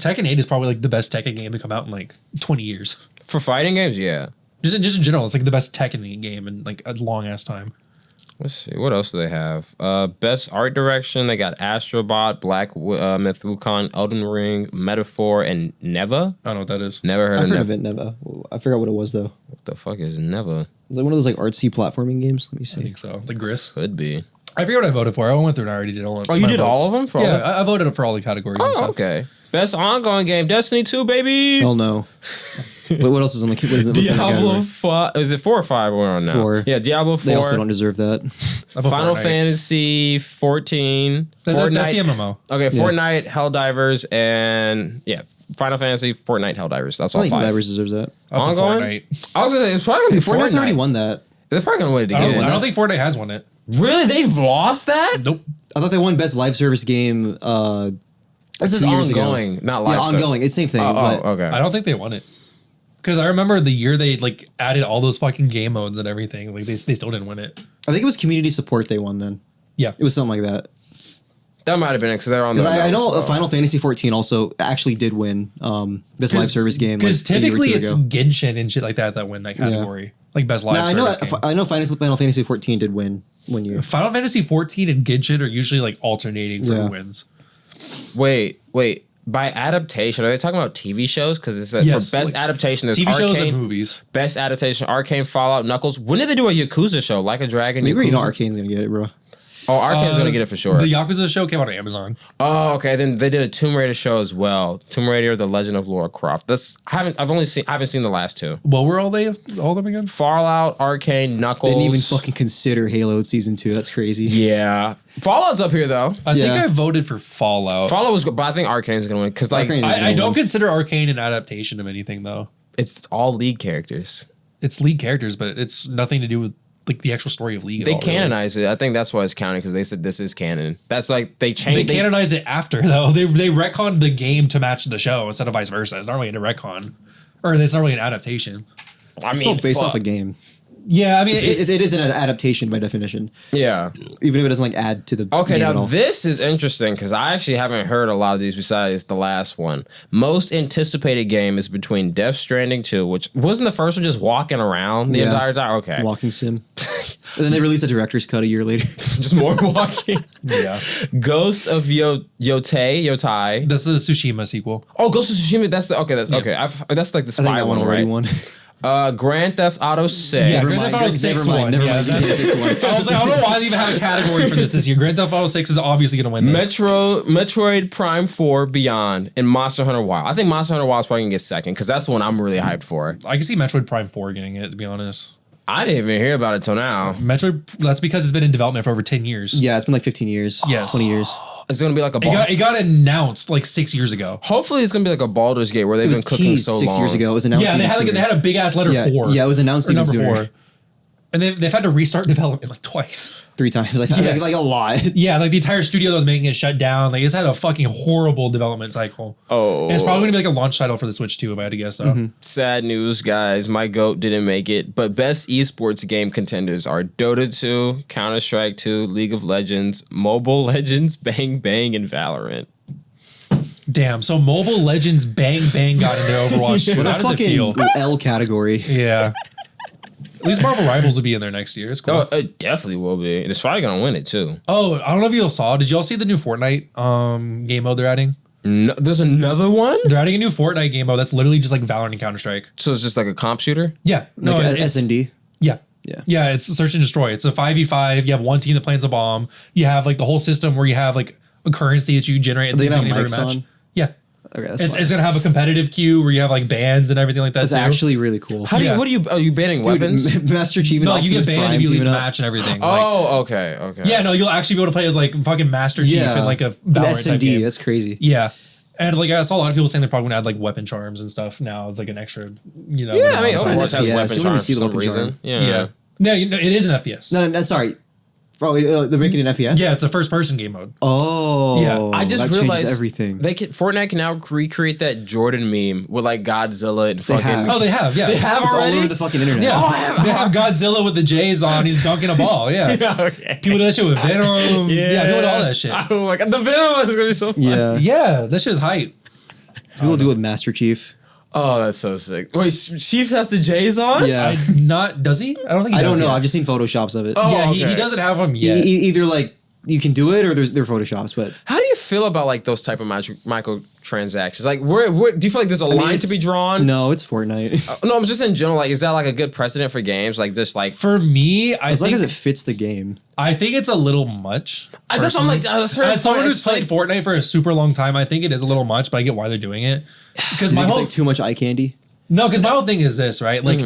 Tekken 8 is probably like the best Tekken game to come out in like 20 years. For fighting games, yeah. Just in general, it's like the best Tekken game in like a long ass time. Let's see, what else do they have? Best art direction, they got Astrobot, Black Myth Wukong, Elden Ring, Metaphor, and Neva. I don't know what that is. Never heard I've of heard Neva. of it, Neva. I forgot what it was though. What the fuck is Neva? Is it one of those like artsy platforming games? Let me see. I think so. Like Gris. Could be. I forget what I voted for. I went through and I already did all. Oh, you did all of them? For yeah, I voted for all the categories. And stuff. Okay. Best ongoing game, Destiny 2, baby. Hell no. What else is on the? What's Diablo 5. Is it 4 or 5 we're on now? 4. Yeah, Diablo 4. They also don't deserve that. Final Fantasy 14. That's the MMO. Okay, Fortnite, Helldivers, and Final Fantasy, Fortnite, Helldivers. That's all 5. Helldivers deserves that. Ongoing? I was gonna say, it's probably gonna be Fortnite. Fortnite's already won that. They're probably gonna win it again. I don't think Fortnite has won it. Really? They've lost that? Nope. I thought they won best live service game. This is ongoing, not live. Yeah, ongoing. It's the same thing. Okay. I don't think they won it. Because I remember the year they like added all those fucking game modes and everything. Like they still didn't win it. I think it was community support they won then. Yeah. It was something like that. That might have been it because they're on the. I know Final Fantasy 14 also actually did win this live service game. Because like, typically it's Genshin and shit like that win that category. like best live service game. I know Final Fantasy 14 did win one year. Final Fantasy 14 and Genshin are usually like alternating for who wins. Wait. By adaptation, are they talking about TV shows? Because it said for best adaptation, there's TV shows Arcane, and movies. Best adaptation, Arcane, Fallout, Knuckles. When did they do a Yakuza show? Like a Dragon, Maybe Yakuza? you know Arcane's gonna get it, bro. Oh, Arcane's gonna get it for sure. The Yakuza show came out on Amazon. Oh, okay. Then they did a Tomb Raider show as well. Tomb Raider: The Legend of Lara Croft. I haven't seen the last two. What were all of them again? Fallout, Arcane, Knuckles. They didn't even fucking consider Halo season 2. That's crazy. Yeah, Fallout's up here though. I think I voted for Fallout. Fallout was good, but I think Arcane's gonna win because like I don't consider Arcane an adaptation of anything though. It's all League characters. It's League characters, but it's nothing to do with like the actual story of League. They canonized it. I think that's why it's counting because they said this is canon. That's like they changed. They canonized it after though. They retconned the game to match the show instead of vice versa. It's not really a retcon, or it's not really an adaptation. I mean, it's still based off a game. Yeah, I mean, it is an adaptation by definition. Yeah, even if it doesn't like add to the okay. game Now at all. this is interesting because I actually haven't heard a lot of these besides the last one. Most anticipated game is between Death Stranding 2, which wasn't the first one just walking around the entire time. Okay, walking sim. And then they released a director's cut a year later. Just more walking. Yeah. Ghost of Yotai. That's the Tsushima sequel. Oh, Ghost of Tsushima. That's okay. That's like the spy I think that one already won. Grand Theft Auto 6. Yeah, Never Grand mind. Theft Auto 6 won. Never Yeah, mind. GTA 6 won. I was like, I don't know why they even have a category for this year. Grand Theft Auto 6 is obviously going to win this. Metroid Prime 4 Beyond, and Monster Hunter Wild. I think Monster Hunter Wild is probably going to get second because that's the one I'm really hyped for. I can see Metroid Prime 4 getting it, to be honest. I didn't even hear about it till now. Metroid, that's because it's been in development for over 10 years. Yeah, it's been like 15 years. Yes. 20 years. It's going to be like It got announced like 6 years ago. Hopefully, it's going to be like a Baldur's Gate where they've been cooking so long. 6 years ago. It was announced. Yeah, they had a big ass letter 4. Yeah, it was announced even sooner. 4. And they've had to restart development like twice. 3 times. Like a lot. Yeah, like the entire studio that was making it shut down. Like it's had a fucking horrible development cycle. Oh. And it's probably gonna be like a launch title for the Switch too, if I had to guess though. Sad news, guys. My GOAT didn't make it, but best esports game contenders are Dota 2, Counter-Strike 2, League of Legends, Mobile Legends, Bang Bang, and Valorant. Damn, so Mobile Legends Bang Bang got into Overwatch. What How a does it feel? fucking L category. Yeah. At least Marvel Rivals will be in there next year. It's cool. Oh, it definitely will be. It's probably gonna win it too. Oh, I don't know if you all saw. Did y'all see the new Fortnite game mode they're adding? No, there's another one. They're adding a new Fortnite game mode that's literally just like Valorant and Counter-Strike. So it's just like a comp shooter. Yeah. No, Like it's S&D. Yeah. Yeah. Yeah, it's search and destroy. It's a 5v5. You have one team that plants a bomb. You have like the whole system where you have like a currency that you generate at the Are they beginning gonna of have every mics match. on? Yeah. Okay, that's It's fine. going to have a competitive queue where you have like bans and everything like that. That's too. actually really cool. How do you? Yeah. What are you banning Dude, weapons? Master Chief and No, you get Optimus banned Prime if you leave the teaming up. match and everything. Oh, okay. Yeah, no, you'll actually be able to play as like fucking Master Chief in like a An Valorant type S&D. game. That's crazy. Yeah. And like I saw a lot of people saying they're probably gonna add like weapon charms and stuff now. It's like an extra, you know. Yeah, I mean, alongside. Overwatch has FPS. weapon You don't even charms see for the some weapon reason. charm. Yeah. No, it is an FPS. No, sorry. Bro, they're making an FPS? Yeah, it's a first person game mode. Oh. Yeah. I just that realized changes everything. Fortnite can now recreate that Jordan meme with like Godzilla and fucking. have. Oh, they have. Yeah. They have It's all already. over the fucking internet. Yeah. Oh, they have Godzilla with the J's on. He's dunking a ball. Yeah. Yeah, okay. People do that shit with Venom. Yeah. People do all that shit. Oh my god, the Venom is gonna be so fun. Yeah. Yeah. That shit is hype. People do it with Master Chief. Oh, that's so sick. Wait, Chief has the J's on? Yeah. Does he? I don't think he I does don't know. yet. I've just seen photoshops of it. Oh, Yeah, okay. he doesn't have them yet. Either like you can do it or they're photoshops, but How do you feel about like those type of microtransactions? Like, where do you feel like there's a line to be drawn? No, it's Fortnite. No, I'm just in general. Like, is that like a good precedent for games? Like, this, like, For me, As long as it fits the game. I think it's a little much. that's what I'm like. As someone who's played Fortnite for a super long time, I think it is a little much, but I get why they're doing it. Because I my think it's whole like too much eye candy. no, because my whole thing is this, right? Like,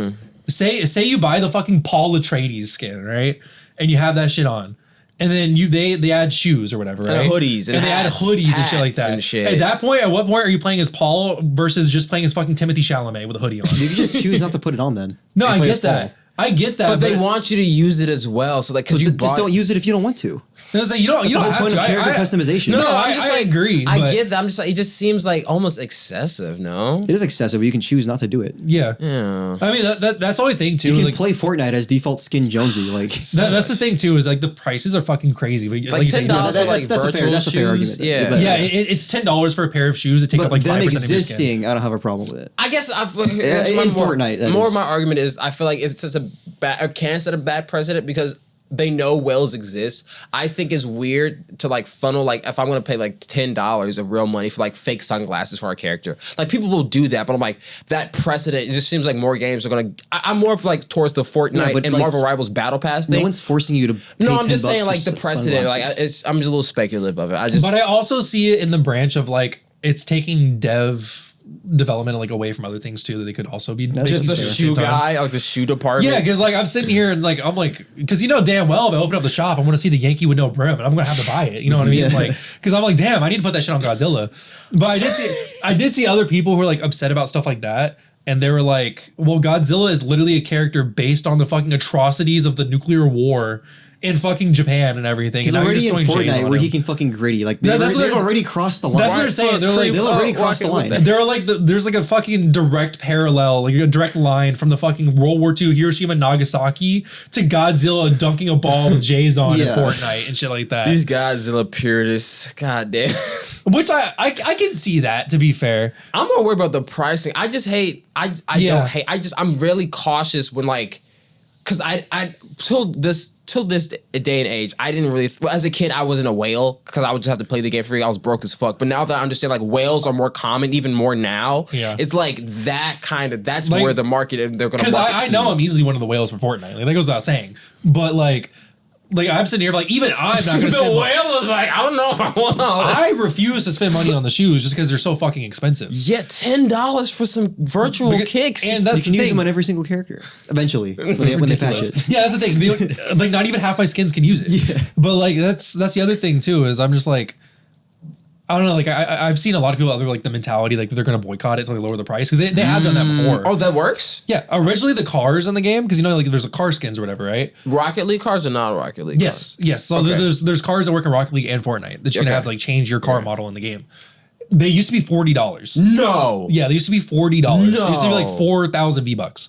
say you buy the fucking Paul Atreides skin, right? And you have that shit on. And then they add shoes or whatever, right? And hoodies and they add hats, hoodies and shit like that. and shit. At that point, at what point are you playing as Paul versus just playing as fucking Timothy Chalamet with a hoodie on? You can just choose not to put it on then. No, And I play get as Paul. that. I get that. But they want you to use it as well. So like, So because you just don't use it if you don't want to. No, it's like, you don't That's the whole have point to. of character customization. No, I'm just I like, agree. I but- get that. I'm just like, it just seems like almost excessive. No. It is excessive, but you can choose not to do it. Yeah. Yeah. I mean, that's the only thing too. You can like, play Fortnite as default skin Jonesy. Like that's the thing too, is like the prices are fucking crazy. But Like you said, $10 for like that's a fair- virtual that's a fair shoes. argument. Yeah. But- yeah, it's $10 for a pair of shoes that take but up like 5% them of your skin. existing, I don't have a problem with it. I guess in Fortnite, that More is. of my argument is I feel like it's just a can set a bad precedent because they know whales exist. I think it's weird to like funnel, like if I'm gonna pay like $10 of real money for like fake sunglasses for our character. Like people will do that, but I'm like, that precedent, it just seems like more games are gonna, I'm more of like towards the Fortnite and like, Marvel Rivals Battle Pass thing. No one's forcing you to pay I'm just saying like the precedent, like I'm just a little speculative of it. But I also see it in the branch of like, it's taking development like away from other things too that they could also be just the shoe guy, like the shoe department. Yeah, because like I'm sitting here and like I'm like, because you know damn well if I open up the shop, I'm gonna see the Yankee with no brim and I'm gonna have to buy it. You know what I mean? Like, because I'm like, damn, I need to put that shit on Godzilla. But I did see other people who were like upset about stuff like that. And they were like, well, Godzilla is literally a character based on the fucking atrocities of the nuclear war in fucking Japan and everything. He's already in Fortnite where he can fucking gritty. Like they've already crossed the line. That's what they're saying. They're like, they'll already crossed the line. They're like, there's like a fucking direct parallel, like a direct line from the fucking World War II Hiroshima Nagasaki to Godzilla dunking a ball with J's on in Fortnite and shit like that. These Godzilla purists, goddamn. Which I can see that, to be fair. I'm more worried about the pricing. I just hate. I don't hate. I'm really cautious when like, because I till this day and age, I didn't really. As a kid, I wasn't a whale because I would just have to play the game for free. I was broke as fuck. But now that I understand, like whales are more common, even more now. Yeah. It's like that kind of. That's like, where the market and they're gonna. Because I know I'm easily one of the whales for Fortnite. Like that goes without saying. But like I'm sitting here like even I'm not gonna spend. The whale is like I don't know if I want. I refuse to spend money on the shoes just because they're so fucking expensive. Yeah, $10 for some virtual kicks, and that's you can use them on every single character eventually when they patch it. Yeah, that's the thing. Like not even half my skins can use it. Yeah. But like that's the other thing too is I'm just like. I don't know, like I've seen a lot of people other like the mentality like they're gonna boycott it till they lower the price because they have done that before. Oh, that works? Yeah, originally the cars in the game because you know like there's a car skins or whatever, right? Rocket League cars or not Rocket League? Yes. So there's cars that work in Rocket League and Fortnite that you can have to like change your car model in the game. They used to be $40. No. Yeah, they used to be $40. No. It used to be like 4,000 V-Bucks.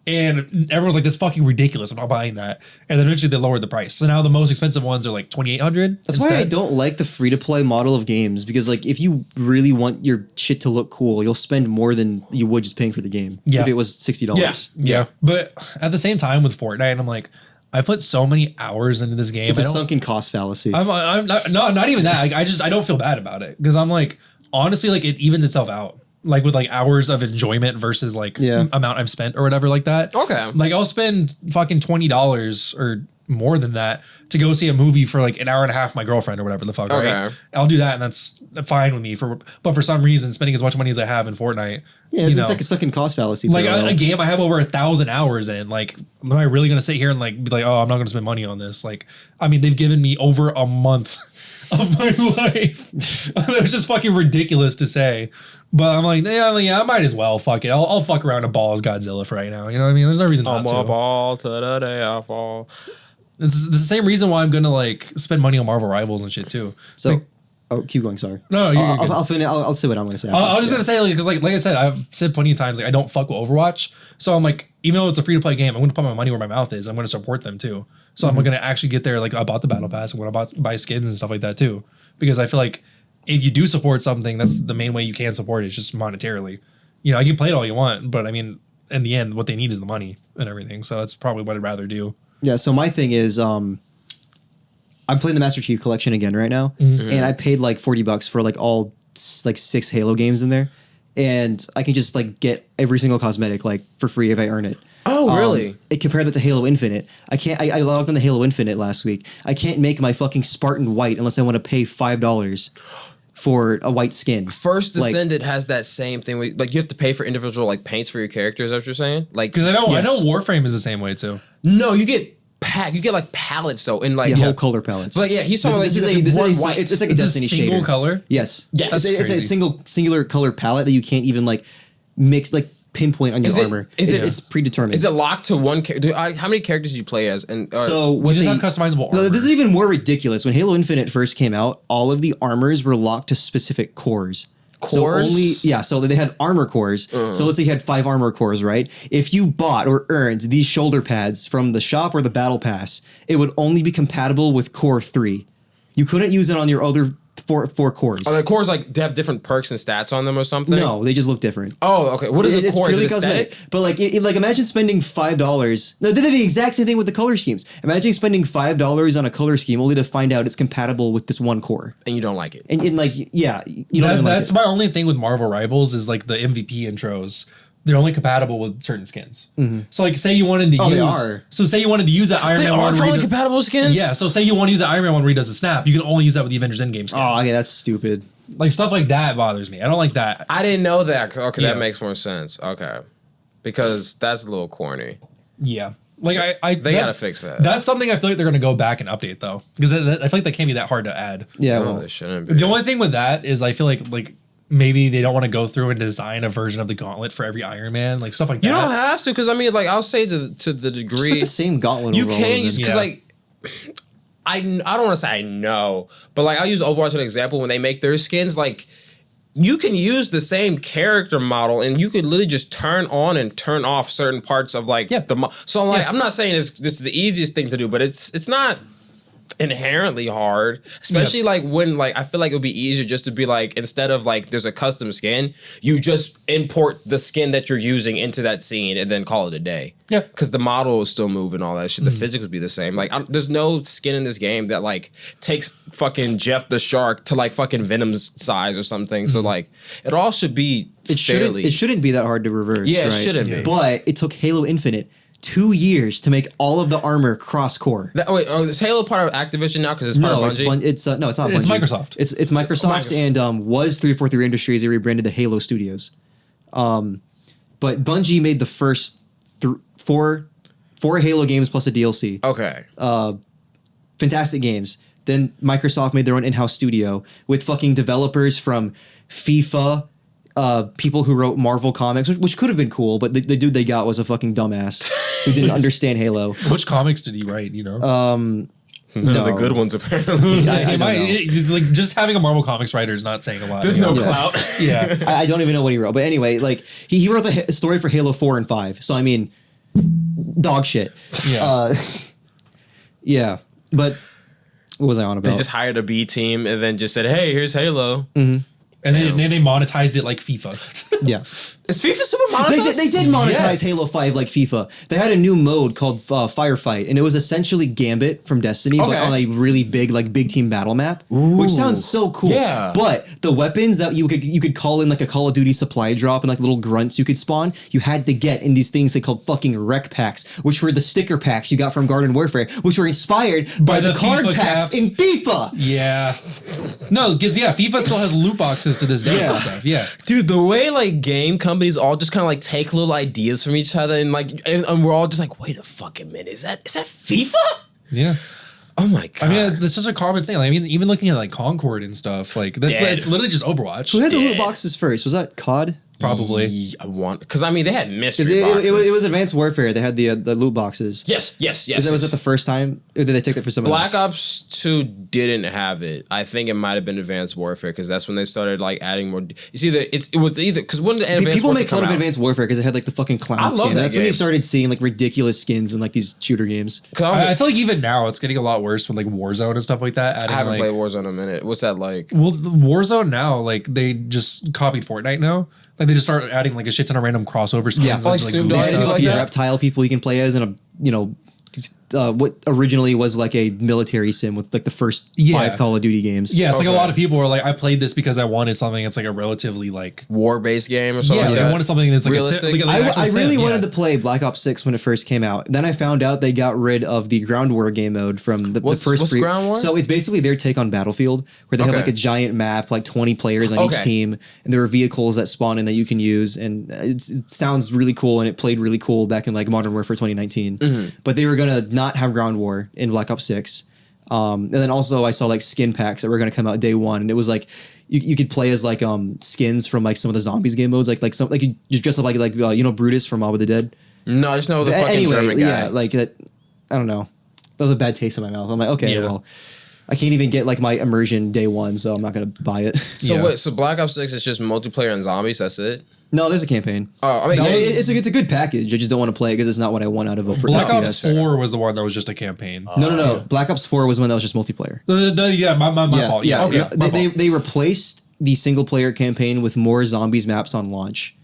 And everyone's like, that's fucking ridiculous. I'm not buying that. And then eventually they lowered the price. So now the most expensive ones are like $2,800. That's why I don't like the free-to-play model of games because like if you really want your shit to look cool, you'll spend more than you would just paying for the game if it was $60. Yeah. But at the same time with Fortnite, I'm like, I put so many hours into this game. It's a sunken cost fallacy. I'm not even that. Like, I don't feel bad about it because I'm like, honestly, like it evens itself out. Like with like hours of enjoyment versus like amount I've spent or whatever like that. Okay. Like I'll spend fucking $20 or more than that to go see a movie for like an hour and a half with my girlfriend or whatever the fuck, right? I'll do that and that's fine with me but for some reason spending as much money as I have in Fortnite. Yeah, it's like a second cost fallacy. Like a game I have over 1,000 hours in. Like, am I really gonna sit here and like be like, oh, I'm not gonna spend money on this? Like, I mean, they've given me over a month of my life. It was just fucking ridiculous to say. But I'm like, yeah, I might as well. Fuck it. I'll fuck around a ball as Godzilla for right now. You know what I mean? There's no reason not to. I'm a ball to the day I fall. It's the same reason why I'm gonna like spend money on Marvel Rivals and shit too. So, keep going. Sorry. No, I'll finish. I'll say what I'm gonna say. I was just gonna say like because like I said, I've said plenty of times like I don't fuck with Overwatch. So I'm like, even though it's a free to play game, I'm gonna put my money where my mouth is. I'm gonna support them too. So I'm gonna actually get there. Like I bought the battle pass. I'm gonna buy skins and stuff like that too, because I feel like if you do support something, that's the main way you can support it. It's just monetarily. You know, you can play it all you want, but I mean, in the end, what they need is the money and everything. So that's probably what I'd rather do. Yeah. So my thing is, I'm playing the Master Chief Collection again right now, and I paid like $40 for like all like 6 Halo games in there, and I can just like get every single cosmetic like for free if I earn it. Oh, really? Compare that to Halo Infinite. I logged on the Halo Infinite last week. I can't make my fucking Spartan white unless I want to pay $5 for a white skin. First Descendant has that same thing. Like you have to pay for individual like paints for your characters. Is that what you're saying? Like because I know Warframe is the same way too. No, you get like palettes though, in like whole color palettes. But yeah, he's talking like it's like a Destiny single shader. Color. Yes. It's a singular color palette that you can't even like mix like pinpoint on your armor. It's predetermined. Is it locked to one character? How many characters do you play as? And so what you just have customizable armor. No, this is even more ridiculous. When Halo Infinite first came out, all of the armors were locked to specific cores. So they had armor cores. So let's say you had 5 armor cores, right? If you bought or earned these shoulder pads from the shop or the battle pass, it would only be compatible with core 3. You couldn't use it on your other four cores. Are the cores like they have different perks and stats on them or something? No, they just look different. Oh, okay. What is a core? Is it aesthetic? But like, like imagine spending $5. No, they did the exact same thing with the color schemes. Imagine spending $5 on a color scheme only to find out it's compatible with this one core, and you don't like it. And like, yeah, you don't. That's my only thing with Marvel Rivals is like the MVP intros. They're only compatible with certain skins. Mm-hmm. So like, say you wanted to use. They are. So say you wanted to use that Iron Man one. They are only compatible skins. Yeah. So say you want to use that Iron Man one where he does a snap. You can only use that with the Avengers Endgame skin. Oh, okay, that's stupid. Like stuff like that bothers me. I don't like that. I didn't know that. Okay, that makes more sense. Okay, because that's a little corny. Yeah. Like they gotta fix that. That's something I feel like they're gonna go back and update though, because I feel like that can't be that hard to add. Yeah, no, they shouldn't be. The only thing with that is I feel like maybe they don't want to go through and design a version of the gauntlet for every Iron Man, like stuff like that. You don't have to, because I mean, like I'll say to the degree just put the same gauntlet. You can use because like. I don't want to say I know, but like I'll use Overwatch as an example. When they make their skins, like you can use the same character model and you could literally just turn on and turn off certain parts of like so like I'm not saying this is the easiest thing to do, but it's not inherently hard, especially like when like I feel like it would be easier just to be like, instead of like there's a custom skin, you just import the skin that you're using into that scene and then call it a day. Yeah, because the model will still move and all that shit. The physics would be the same. Like there's no skin in this game that like takes fucking Jeff the Shark to like fucking Venom's size or something. So like it all should be it shouldn't be that hard to reverse. Yeah, right? It shouldn't be. But it took Halo Infinite 2 years to make all of the armor cross core. Is Halo part of Activision now because it's part of Bungie? It's not Bungie. It's Microsoft. It's Microsoft and was 343 Industries. They rebranded to Halo Studios. But Bungie made the first four Halo games plus a DLC. Okay. Fantastic games. Then Microsoft made their own in-house studio with fucking developers from FIFA, people who wrote Marvel comics, which could have been cool, but the dude they got was a fucking dumbass who didn't understand Halo. Which comics did he write, you know? None of the good ones, apparently. Like, just having a Marvel Comics writer is not saying a lot. There's no clout. Yeah. I don't even know what he wrote. But anyway, like, he wrote the story for Halo 4 and 5. So, I mean, dog shit. Yeah. Yeah. But what was I on about? They just hired a B team and then just said, hey, here's Halo. Mm-hmm. And then they monetized it like FIFA. Yeah. Is FIFA super monetized? They did monetize Halo 5 like FIFA. They had a new mode called Firefight, and it was essentially Gambit from Destiny, but on a really big team battle map, which sounds so cool. Yeah. But the weapons that you could call in like a Call of Duty supply drop and like little grunts you could spawn, you had to get in these things they called fucking rec packs, which were the sticker packs you got from Garden Warfare, which were inspired by the card FIFA packs caps. in FIFA. Yeah. No, because FIFA still has loot boxes to this day and stuff. Yeah. Dude, the way like game companies all just kind of like take little ideas from each other and like and we're all just like, wait a fucking minute, is that FIFA? Yeah. Oh my god. I mean, this is a common thing. Like, I mean, even looking at like Concord and stuff, like it's literally just Overwatch. Who had the loot boxes first? Was that COD? Probably. Because I mean, they had mystery boxes. It was Advanced Warfare. They had the loot boxes. Yes. Was that the first time? Or did they take it for someone else? Black Ops 2 didn't have it. I think it might have been Advanced Warfare because that's when they started like adding more. It was either because when the Advanced people Warfare make fun of Advanced Warfare because it had like the fucking clown skin. That's when you started seeing like ridiculous skins in like these shooter games. I feel like even now it's getting a lot worse with like Warzone and stuff like that. I haven't played Warzone in a minute. What's that like? Well, the Warzone now, like they just copied Fortnite now. Like they just started adding like a shit ton of random crossover skins. Yeah, like Snoop Dogg and like reptile people you can play as, and what originally was like a military sim with like the first 5 Call of Duty games. Yeah, it's like a lot of people are like, I played this because I wanted something. It's like a relatively like war-based game or something. Yeah, like they wanted something that's like realistic. I really wanted to play Black Ops 6 when it first came out. Then I found out they got rid of the Ground War game mode from the first. What's Ground War? So it's basically their take on Battlefield, where they have like a giant map, like 20 players on each team, and there are vehicles that spawn in that you can use, and it sounds really cool, and it played really cool back in like Modern Warfare 2019. But they were gonna not have Ground War in Black Ops 6. And then also I saw like skin packs that were going to come out day one, and it was like you could play as like skins from like some of the zombies game modes, like some like you just dress up like Brutus from Mob of the Dead. No, I just know the fucking German guy. Yeah, like that. I don't know. That was a bad taste in my mouth. I'm like, okay, well, I can't even get like my immersion day one, so I'm not gonna buy it. So wait, so Black Ops 6 is just multiplayer and zombies? That's it? No, there's a campaign. Oh, I mean, it's a good package. I just don't want to play it because it's not what I want out of a Black Ops 4 was the one that was just a campaign. No. Black Ops 4 was one that was just multiplayer. My fault. Yeah, okay. They replaced the single player campaign with more zombies maps on launch,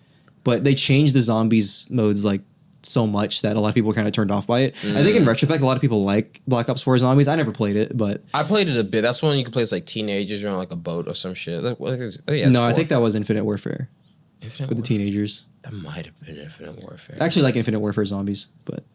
but they changed the zombies modes like so much that a lot of people were kind of turned off by it. I think in retrospect, a lot of people like Black Ops 4 Zombies. I never played it, but I played it a bit. That's one you can play as like teenagers. You're on like a boat or some shit. I think that was Infinite Warfare with the teenagers. That might have been Infinite Warfare. I actually like Infinite Warfare Zombies, but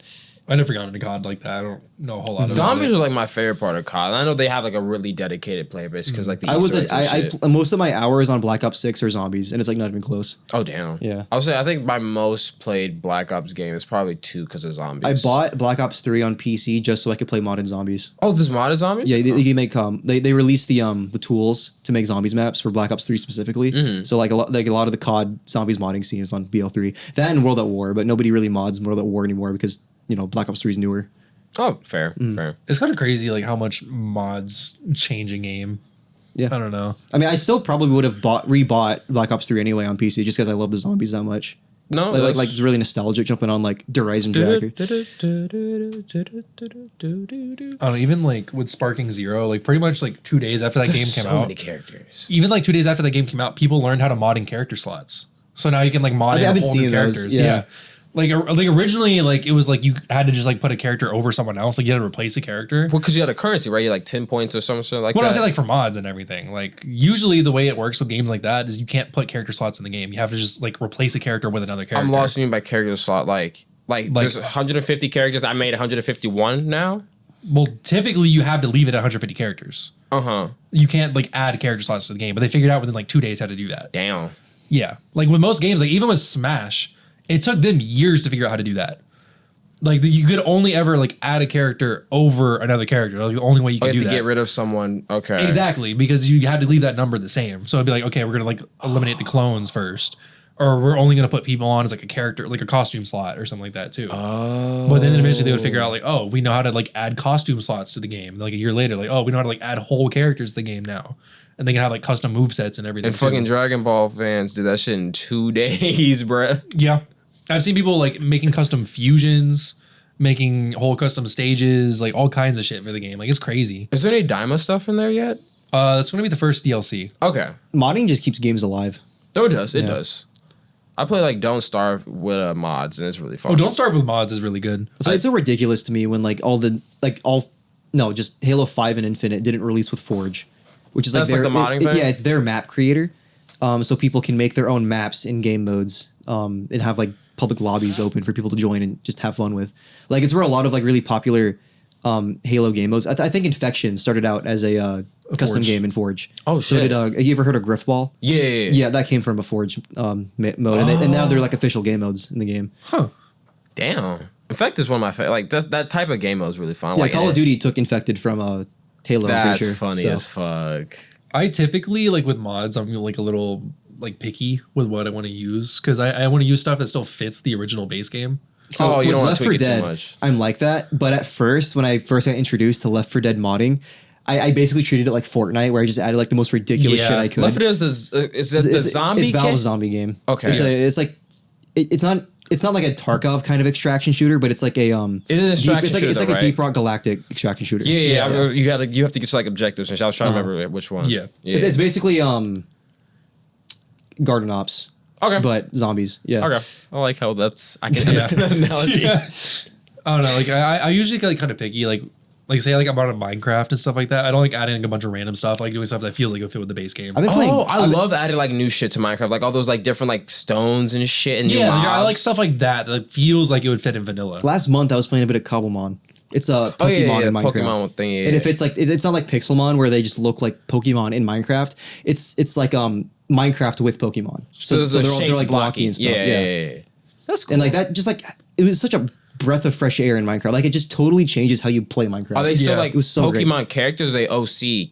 I never got into COD like that. I don't know a whole lot. Zombies are like my favorite part of COD. I know they have like a really dedicated player base because like the I most of my hours on Black Ops 6 are zombies, and it's like not even close. Oh damn. Yeah. I would say I think my most played Black Ops game is probably 2 because of zombies. I bought Black Ops 3 on PC just so I could play modded zombies. Oh, there's modded zombies? Yeah, they make they released the tools to make zombies maps for Black Ops 3 specifically. So like a lot of the COD zombies modding scene is on BL3. That and World at War, but nobody really mods World at War anymore because Black Ops 3 is newer. Oh, fair. It's kind of crazy, like how much mods change a game. Yeah, I don't know. I mean, I still probably would have rebought Black Ops 3 anyway on PC just because I love the zombies that much. No, like it's really nostalgic jumping on like Horizon Jacker. I don't know, even like with Sparking Zero, like pretty much like 2 days after that game came out. So many characters. Even like 2 days after that game came out, people learned how to mod in character slots. So now you can like mod in whole new characters. Yeah. Like originally, like it was like you had to just like put a character over someone else. Like you had to replace a character. Well, because you had a currency, right? You had like 10 points or something like that. What I was saying, like for mods and everything. Like usually the way it works with games like that is you can't put character slots in the game. You have to just like replace a character with another character. I'm lost in by character slot. Like there's 150 characters. I made 151 now. Well, typically you have to leave it at 150 characters. You can't like add character slots to the game, but they figured out within like 2 days how to do that. Damn. Yeah, like with most games, like even with Smash. It took them years to figure out how to do that. Like you could only ever like add a character over another character. Like the only way you could do that. You have to get rid of someone. Okay. Exactly, because you had to leave that number the same. So it'd be like, okay, we're gonna like eliminate the clones first, or we're only gonna put people on as like a character, like a costume slot or something like that too. Oh. But then eventually they would figure out like, oh, we know how to like add costume slots to the game. Like a year later, like, oh, we know how to like add whole characters to the game now. And they can have like custom movesets and everything. And fucking Dragon Ball fans did that shit in 2 days, bruh. Yeah. I've seen people like making custom fusions, making whole custom stages, like all kinds of shit for the game. Like it's crazy. Is there any Daima stuff in there yet? It's going to be the first DLC. Okay. Modding just keeps games alive. Oh, it does. It does. I play like Don't Starve with mods, and it's really fun. Oh, Don't Starve with mods is really good. So it's so ridiculous to me when just Halo 5 and Infinite didn't release with Forge, which is like the modding thing? Yeah, it's their map creator. So people can make their own maps in game modes and have like public lobbies open for people to join and just have fun with. Like it's where a lot of like really popular Halo game modes. I think Infection started out as a custom game in Forge. Oh shit! So did have you ever heard of Griffball? Yeah, that came from a Forge mode, and now they're like official game modes in the game. Huh? Damn. Infected is one of my favorite. Like that type of game mode is really fun. Yeah, like Call of Duty took Infected from Halo. That's I'm pretty sure. Funny as fuck. I typically like with mods, I'm like a little like picky with what I want to use because I want to use stuff that still fits the original base game. So you don't want to tweak it too much. I'm like that, but at first, when I first got introduced to Left 4 Dead modding, I basically treated it like Fortnite, where I just added like the most ridiculous shit I could. Left 4 Dead is the zombie. It's Valve's zombie game. Okay, it's not like a Tarkov kind of extraction shooter, but it's like a it is an extraction shooter. It's like a Deep Rock Galactic extraction shooter. Yeah. You have to get to like objectives. And I was trying to remember which one. Yeah. It's basically Garden Ops. Okay. But zombies. Yeah. Okay. I like how I can understand that analogy. Yeah. I don't know. Like I usually get like kind of picky. Like say like I'm on Minecraft and stuff like that. I don't like adding like a bunch of random stuff. I like doing stuff that feels like it would fit with the base game. I love adding like new shit to Minecraft. Like all those like different like stones and shit and new mobs. I like stuff like that feels like it would fit in vanilla. Last month I was playing a bit of Cobblemon. It's a Pokemon in Minecraft. Pokemon thing, and if it's like it's not like Pixelmon where they just look like Pokemon in Minecraft. It's like Minecraft with Pokemon. So they're like blocky and stuff. Yeah. That's cool. And like that, just like it was such a breath of fresh air in Minecraft. Like it just totally changes how you play Minecraft. Are they still like Pokemon characters? They OC.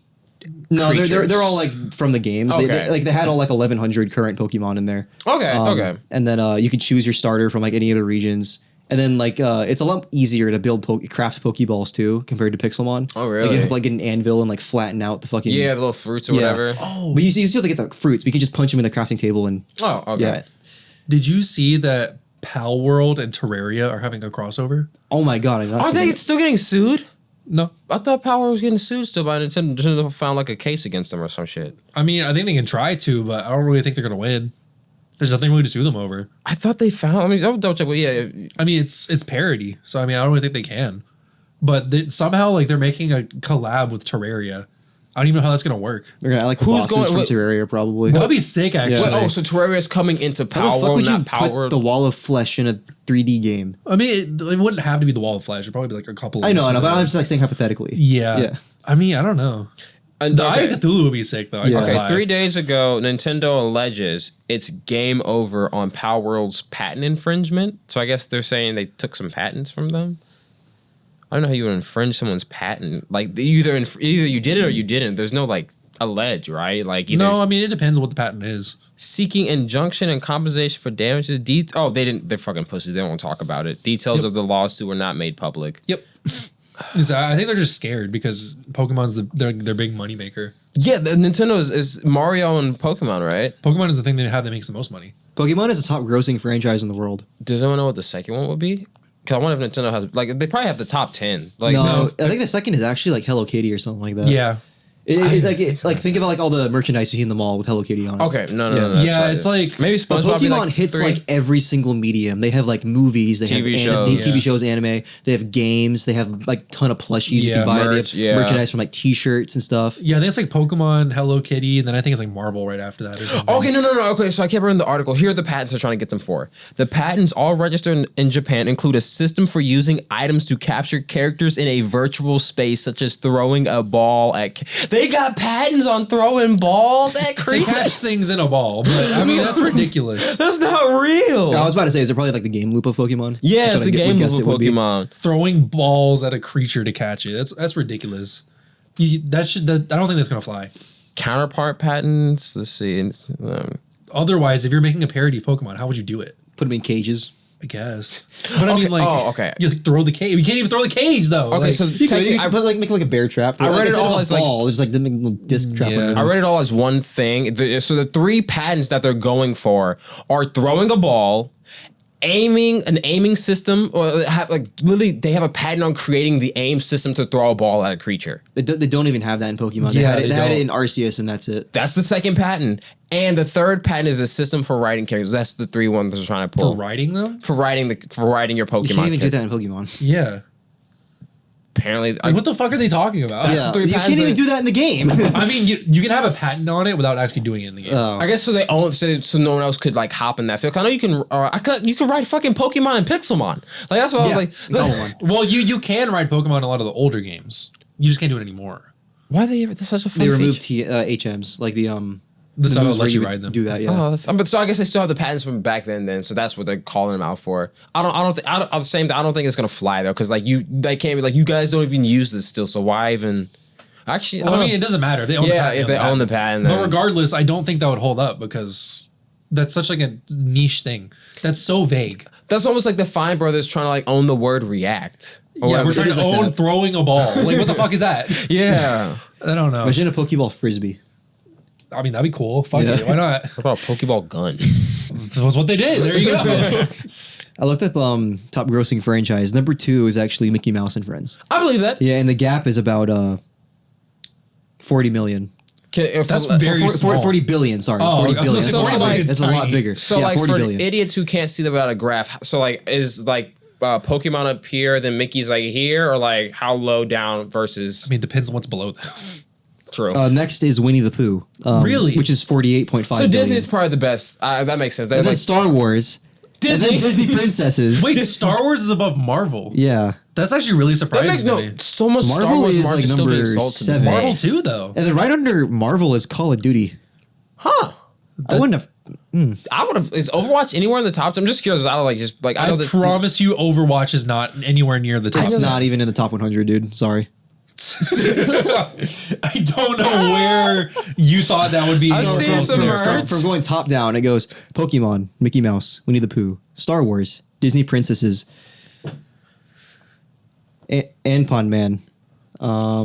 No, they're all like from the games. Okay. They had all like 1,100 current Pokemon in there. Okay. And then you could choose your starter from like any of the regions. And then like it's a lot easier to build craft Pokeballs too compared to Pixelmon. Oh really? Like, you have to like get an anvil and like flatten out the fucking the little fruits or whatever. Oh, but you still have to get the fruits. We can just punch them in the crafting table and okay. Yeah. Did you see that Pal World and Terraria are having a crossover? Oh my god! Are they still getting sued? No, I thought Power was getting sued still by Nintendo. Nintendo found like a case against them or some shit. I mean, I think they can try to, but I don't really think they're gonna win. There's nothing really to sue them over. I thought they found. I mean, double check. But yeah, I mean, it's parody, so I mean, I don't really think they can. But somehow, like, they're making a collab with Terraria. I don't even know how that's gonna work. They're gonna like the bosses from Terraria probably. That'd be sick, actually. Wait, so Terraria is coming into Power How the fuck World, would you not Power put World? the Wall of Flesh in a 3D game? I mean, it wouldn't have to be the Wall of Flesh. It'd probably be like a couple. I know, but I'm just like saying hypothetically. Yeah. I mean, I don't know. And The Eye of Cthulhu would be sick though. Yeah. Okay, 3 days ago, Nintendo alleges it's game over on Power World's patent infringement. So I guess they're saying they took some patents from them. I don't know how you would infringe someone's patent. Like either you did it or you didn't. There's no like allege, right? Like either No, I mean it depends on what the patent is. seeking injunction and compensation for damages. They didn't. They're fucking pussies. They don't want to talk about it. Details of the lawsuit were not made public. Yep. So I think they're just scared because Pokemon's their big moneymaker. Yeah, the Nintendo is Mario and Pokemon, right? Pokemon is the thing they have that makes the most money. Pokemon is the top grossing franchise in the world. Does anyone know what the second one would be? Because I wonder if Nintendo has they probably have the top 10. Like No, I think the second is actually like Hello Kitty or something like that. Yeah. Think about like all the merchandise you see in the mall with Hello Kitty on it. Okay, no. Yeah, it's like maybe But SpongeBob. Pokemon hits three. like every single medium. They have like movies, they TV have shows, TV shows, anime. They have games. They have like ton of plushies you Yeah, can buy. merch, They have merchandise from like T-shirts and stuff. I think it's like Pokemon, Hello Kitty, and then I think it's like Marvel right after that. Or something. Okay, no. Okay, so I kept reading the article. Here are the patents they're trying to get them for. The patents, all registered in Japan, include a system for using items to capture characters in a virtual space, such as throwing a ball at. They got patents on throwing balls at To creatures. catch things in a ball, but I mean that's ridiculous. That's not real. I was about to say, is it probably like the game loop of Pokemon? Yeah, That's it's what the I would game guess of it would be. Pokemon. Throwing balls at a creature to catch it. That's ridiculous. I don't think that's gonna fly. Counterpart patents. Let's see. Otherwise, if you're making a parody of Pokemon, how would you do it? Put them in cages. I guess. But I mean, like, okay. You like, throw the cage. You can't even throw the cage though. Okay, Like, so You could technically, make like a bear trap. I read it instead of all a as, like- ball. There's like the little disc trap. Yeah. I read it all as one thing. So the 3 patents that they're going for are throwing a ball, an aiming system, or they have a patent on creating the aim system to throw a ball at a creature. They don't even have that in Pokemon. Yeah, they had don't. it in Arceus and that's it. That's the second patent. And the third patent is a system for writing characters. That's the 3 ones they're trying to pull. for riding them. For writing your Pokemon. You can't even do character. that in Pokemon. Yeah. Apparently, Like, what the fuck are they talking about? That's Yeah, the 3 you patents can't even that- do that in the game. I mean, you can have a patent on it without actually doing it in the game. I guess so they own so no one else could like hop in that field. I know you can. You can ride fucking Pokemon and Pixelmon. Like that's what I was like. Well, you can ride Pokemon in a lot of the older games. You just can't do it anymore. Why are they? That's such a fun They feature. removed HMs, like The stuff moves that where lets you would ride them. Do that, yeah. Oh, but so I guess they still have the patents from back then. So that's what they're calling them out for. I don't think it's gonna fly though, because like they can't be like, you guys don't even use this still. So why even? Actually, Well, I mean, it doesn't matter. They own the patent. if they own the patent. But then- regardless, I don't think that would hold up because that's such like a niche thing. That's so vague. that's almost like the Fine Brothers trying to like own the word react. Or Yeah, whatever. we're trying is to like own that. throwing a ball. Like, what the fuck is that? Yeah. I don't know. Imagine a Pokeball frisbee. I mean, that'd be cool. Fuck Yeah. it. Why not? What about a Pokeball gun? That's what they did. There you go. I looked up top grossing franchise. Number 2 is actually Mickey Mouse and Friends. I believe that. Yeah, and the gap is about 40 million. That's very small. 40 billion, sorry. Oh, 40 I was billion. gonna say, That's, 40 a lot, billion that's a is lot tiny. bigger. So yeah, like 40 for billion. idiots who can't see that without a graph, so like is like Pokemon up here, then Mickey's like here, or like how low down versus I mean, it depends on what's below them. true. Next is Winnie the Pooh. Really? Which is 48.5 So billion. Disney's probably the best. That makes sense. They're And then like Star Wars. Disney. And then Disney Princesses. Wait, Star Wars is above Marvel. Yeah. That's actually really that surprising makes to me. so much Star Marvel Wars is, Marvel like, still being number sold to 7. this day. Marvel too, though. And then right under Marvel is Call of Duty. Huh. I wouldn't have. I would have. Is Overwatch anywhere in the top? I'm just curious. I don't like just like I know I that. promise you, Overwatch is not anywhere near the top. It's not even in the top 100, dude. Sorry. I don't know where you thought that would be. I've so seen close some to. merch. From going top down, it goes Pokemon, Mickey Mouse, Winnie the Pooh, Star Wars, Disney Princesses, Anpon Man.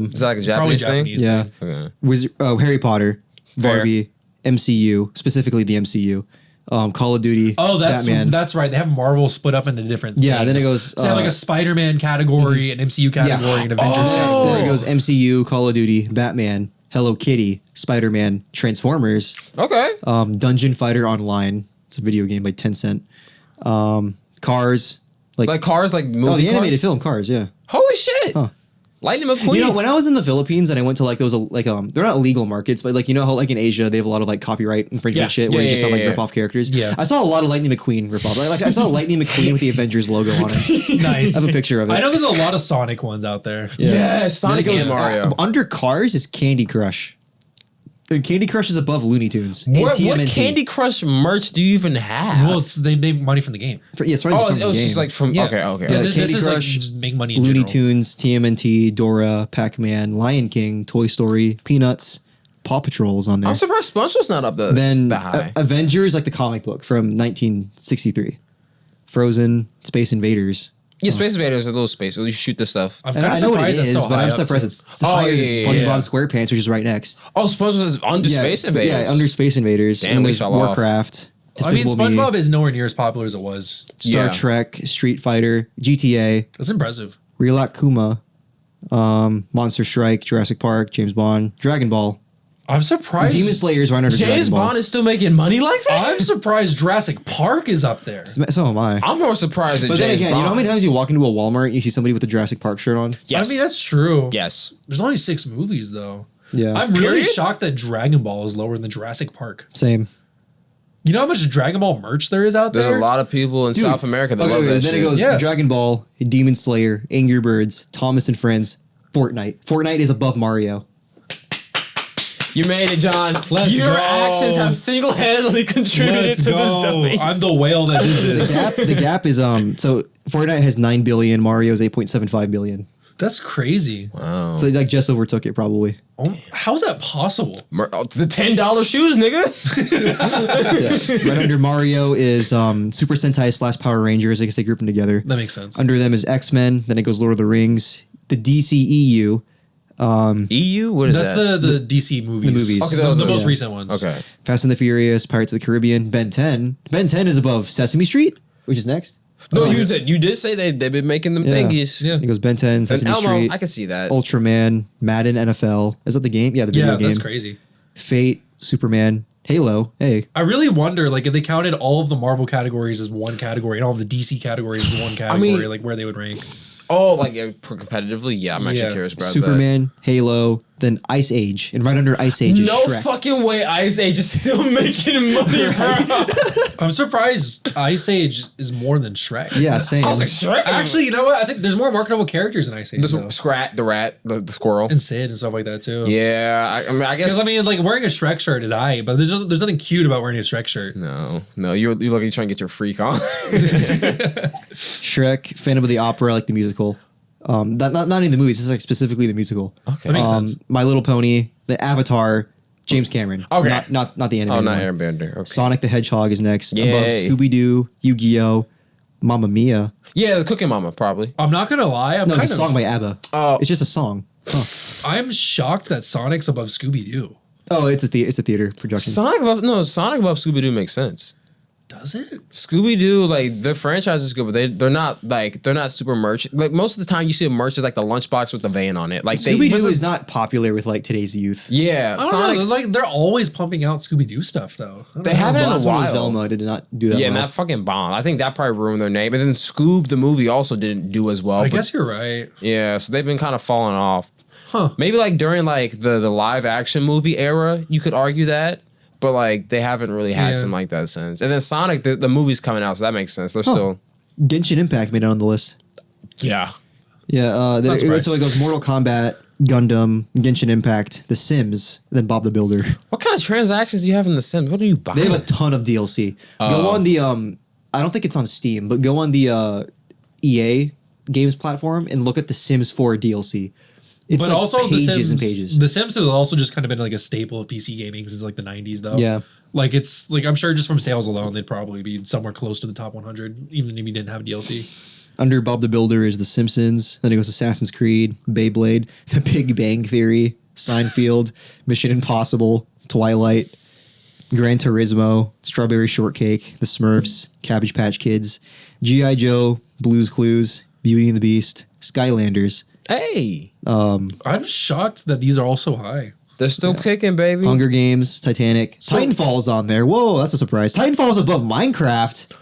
Is that like a Japanese thing? Yeah. Okay. Harry Potter, Fair. Barbie, MCU, specifically the MCU. Call of Duty. Oh, Batman. that's right. They have Marvel split up into different. Yeah, things. then it goes. So they have like a Spider-Man category, an MCU category, an Avengers category. Then it goes MCU, Call of Duty, Batman, Hello Kitty, Spider-Man, Transformers. Okay. Dungeon Fighter Online. It's a video game by Tencent. Cars. Like Cars, like movie. Oh, the Cars? animated film Cars. Yeah. Holy shit! Huh. Lightning McQueen. You know, when I was in the Philippines and I went to like those like they're not legal markets, but like you know how like in Asia they have a lot of like copyright infringement shit where you just have like rip off characters. Yeah. I saw a lot of Lightning McQueen rip off. Like I saw Lightning McQueen with the Avengers logo on it. Nice. I have a picture of it. I know there's a lot of Sonic ones out there. Yeah, Sonic Then it and Mario. Under Cars is Candy Crush. And Candy Crush is above Looney Tunes. And What TMNT. Candy Crush merch do you even have? Well, they make money from the game. Yeah, it's probably oh, from it the was game. just like from. Yeah. Okay. Yeah, This Candy is like Crush, just make money in Looney general. Tunes, TMNT, Dora, Pac-Man, Lion King, Toy Story, Peanuts, Paw Patrol's on there. I'm surprised SpongeBob's not up Then that high. Avengers, like the comic book from 1963. Frozen, Space Invaders. Yeah, Space Invaders is a little space. You shoot the stuff. I'm And kind I of know what it surprised it's is, so but high I'm up, surprised too. it's Oh, higher than yeah, SpongeBob yeah. SquarePants, which is right next. Oh, SpongeBob is under Space Invaders. Yeah, under Space Invaders. Damn, and we there's fell off. Warcraft. I mean, Despicable Me, SpongeBob is nowhere near as popular as it was. Star Yeah. Trek, Street Fighter, GTA, That's impressive. Real Kuma, Monster Strike, Jurassic Park, James Bond, Dragon Ball. I'm surprised. Demon Slayer is right under James Dragon Ball. Bond is still making money like that. I'm surprised Jurassic Park is up there. So am I. I'm more surprised at But then James again, Bond. you know how many times you walk into a Walmart and you see somebody with a Jurassic Park shirt on? Yes. I mean, that's true. yes. There's only 6 movies, though. Yeah. I'm really Period? shocked that Dragon Ball is lower than Jurassic Park. Same. You know how much Dragon Ball merch there is out There's there? a lot of people in Dude, South America that okay, love that then shit. it goes Yeah. Dragon Ball, Demon Slayer, Angry Birds, Thomas and Friends, Fortnite. Fortnite is above Mario. You made it, John. Let's Your go. actions have single-handedly contributed Let's to this go. domain. I'm the whale that did this. The gap is so Fortnite has 9 billion, Mario's 8.75 billion. That's crazy. Wow. So like just overtook it probably. Oh, how's that possible? The $10 shoes, nigga. Yeah. Right under Mario is Super Sentai / Power Rangers. I guess they group them together. That makes sense. Under them is X-Men, then it goes Lord of the Rings, the DCEU, EU? What is That's that? the DC movies. The movies. Okay, The, those the are- most yeah. recent ones. Okay. Fast and the Furious, Pirates of the Caribbean, Ben 10. Ben 10 is above Sesame Street, which is next. No, you did say they've been making them thingies. Yeah. It goes Ben 10, And Sesame Elmo, Street, I can see that. Ultraman, Madden NFL. Is that the game? Yeah, the video Yeah, game. that's crazy. Fate, Superman, Halo. Hey, I really wonder, like, if they counted all of the Marvel categories as one category and all of the DC categories as one category, like where they would rank. Oh, like competitively? Yeah, I'm actually Yeah. curious about Superman, Halo, then Ice Age, and right under Ice Age that. is No Shrek. fucking way Ice Age is still making money, bro. I'm surprised Ice Age is more than Shrek. Yeah, same. I was like, Shrek? Actually, you know what? I think there's more marketable characters in Ice Age. The though. Scrat, the rat, the squirrel. And Sid and stuff like that too. Yeah, I mean, I guess. Because I mean, like wearing a Shrek shirt is aight, but there's nothing cute about wearing a Shrek shirt. No, you're looking trying to get your freak on. Shrek, Phantom of the Opera, like the musical. Not in the movies. This is like specifically the musical. Okay. That makes sense. My Little Pony, the Avatar, James Cameron. Okay. Not the Oh, animated not one. Airbender. Okay. Sonic the Hedgehog is next. Yay. Above Scooby Doo, Yu Gi Oh, Mamma Mia. Yeah, the Cooking Mama, probably. I'm not gonna lie, No, it's a song by ABBA. Oh. It's just a song. Huh. I'm shocked that Sonic's above Scooby Doo. Oh, it's a theater production. Sonic above Scooby Doo makes sense. Does it? Scooby Doo, like the franchise is good, but they're not super merch. Like most of the time, you see a merch is like the lunchbox with the van on it. Like Scooby Doo is not popular with like today's youth. Yeah, I don't Sonic's know. They're always pumping out Scooby Doo stuff though. I don't They know. haven't The in a last one was while. Velma. Did not do that Yeah, and well. that fucking bomb. I think that probably ruined their name. And then Scoob the movie also didn't do as well. I but- guess you're right. yeah, so they've been kind of falling off. Huh. Maybe like during like the live action movie era, you could argue that. But like they haven't really had Yeah. something like that since. And then Sonic, the movie's coming out, so that makes sense. They're still Genshin Impact made it on the list. yeah. Yeah, Not surprised. so it goes Mortal Kombat, Gundam, Genshin Impact, The Sims, then Bob the Builder. What kind of transactions do you have in The Sims? What are you buying? They have a ton of DLC. Go on the I don't think it's on Steam, but go on the EA games platform and look at the Sims 4 DLC. It's But like also pages the Sims, and pages. The Sims has also just kind of been like a staple of PC gaming since like the 90s though. Yeah. Like it's like I'm sure just from sales alone they'd probably be somewhere close to the top 100 even if you didn't have DLC. Under Bob the Builder is The Simpsons. Then it goes Assassin's Creed, Beyblade, The Big Bang Theory, Seinfeld, Mission Impossible, Twilight, Gran Turismo, Strawberry Shortcake, The Smurfs, Cabbage Patch Kids, G.I. Joe, Blue's Clues, Beauty and the Beast, Skylanders. Hey. I'm shocked that these are all so high. They're still kicking, baby. Hunger Games, Titanic. Titanfall's on there. Whoa, that's a surprise. Titanfall's above Minecraft.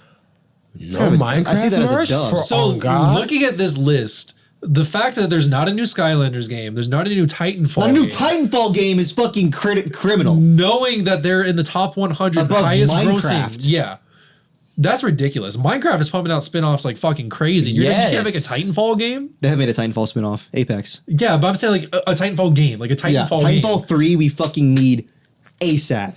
Minecraft I see that as a merch? dub. So looking at this list, the fact that there's not a new Skylanders game, there's not a new Titanfall A new game, Titanfall game is fucking criminal. knowing that they're in the top 100 Above highest Minecraft. grossing. Yeah. That's ridiculous. Minecraft is pumping out spin-offs like fucking crazy. You can't make a Titanfall game? They have made a Titanfall spinoff, Apex. Yeah, but I'm saying like a Titanfall game, like a Titanfall game. Titanfall 3 we fucking need ASAP.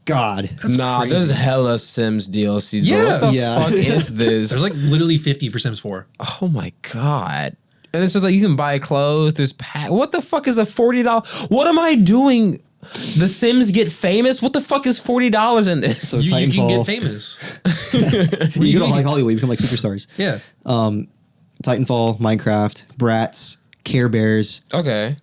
God. That's crazy. There's hella Sims DLC. Yeah. What the Yeah. fuck is this? There's like literally 50 for Sims 4. oh my god. And it's just like you can buy clothes. There's what the fuck is a $40? What am I doing? The Sims get famous? What the fuck is $40 in this? So You can Titanfall. get famous. You get all like Hollywood, you become like superstars. Yeah. Titanfall, Minecraft, Bratz, Care Bears, Okay.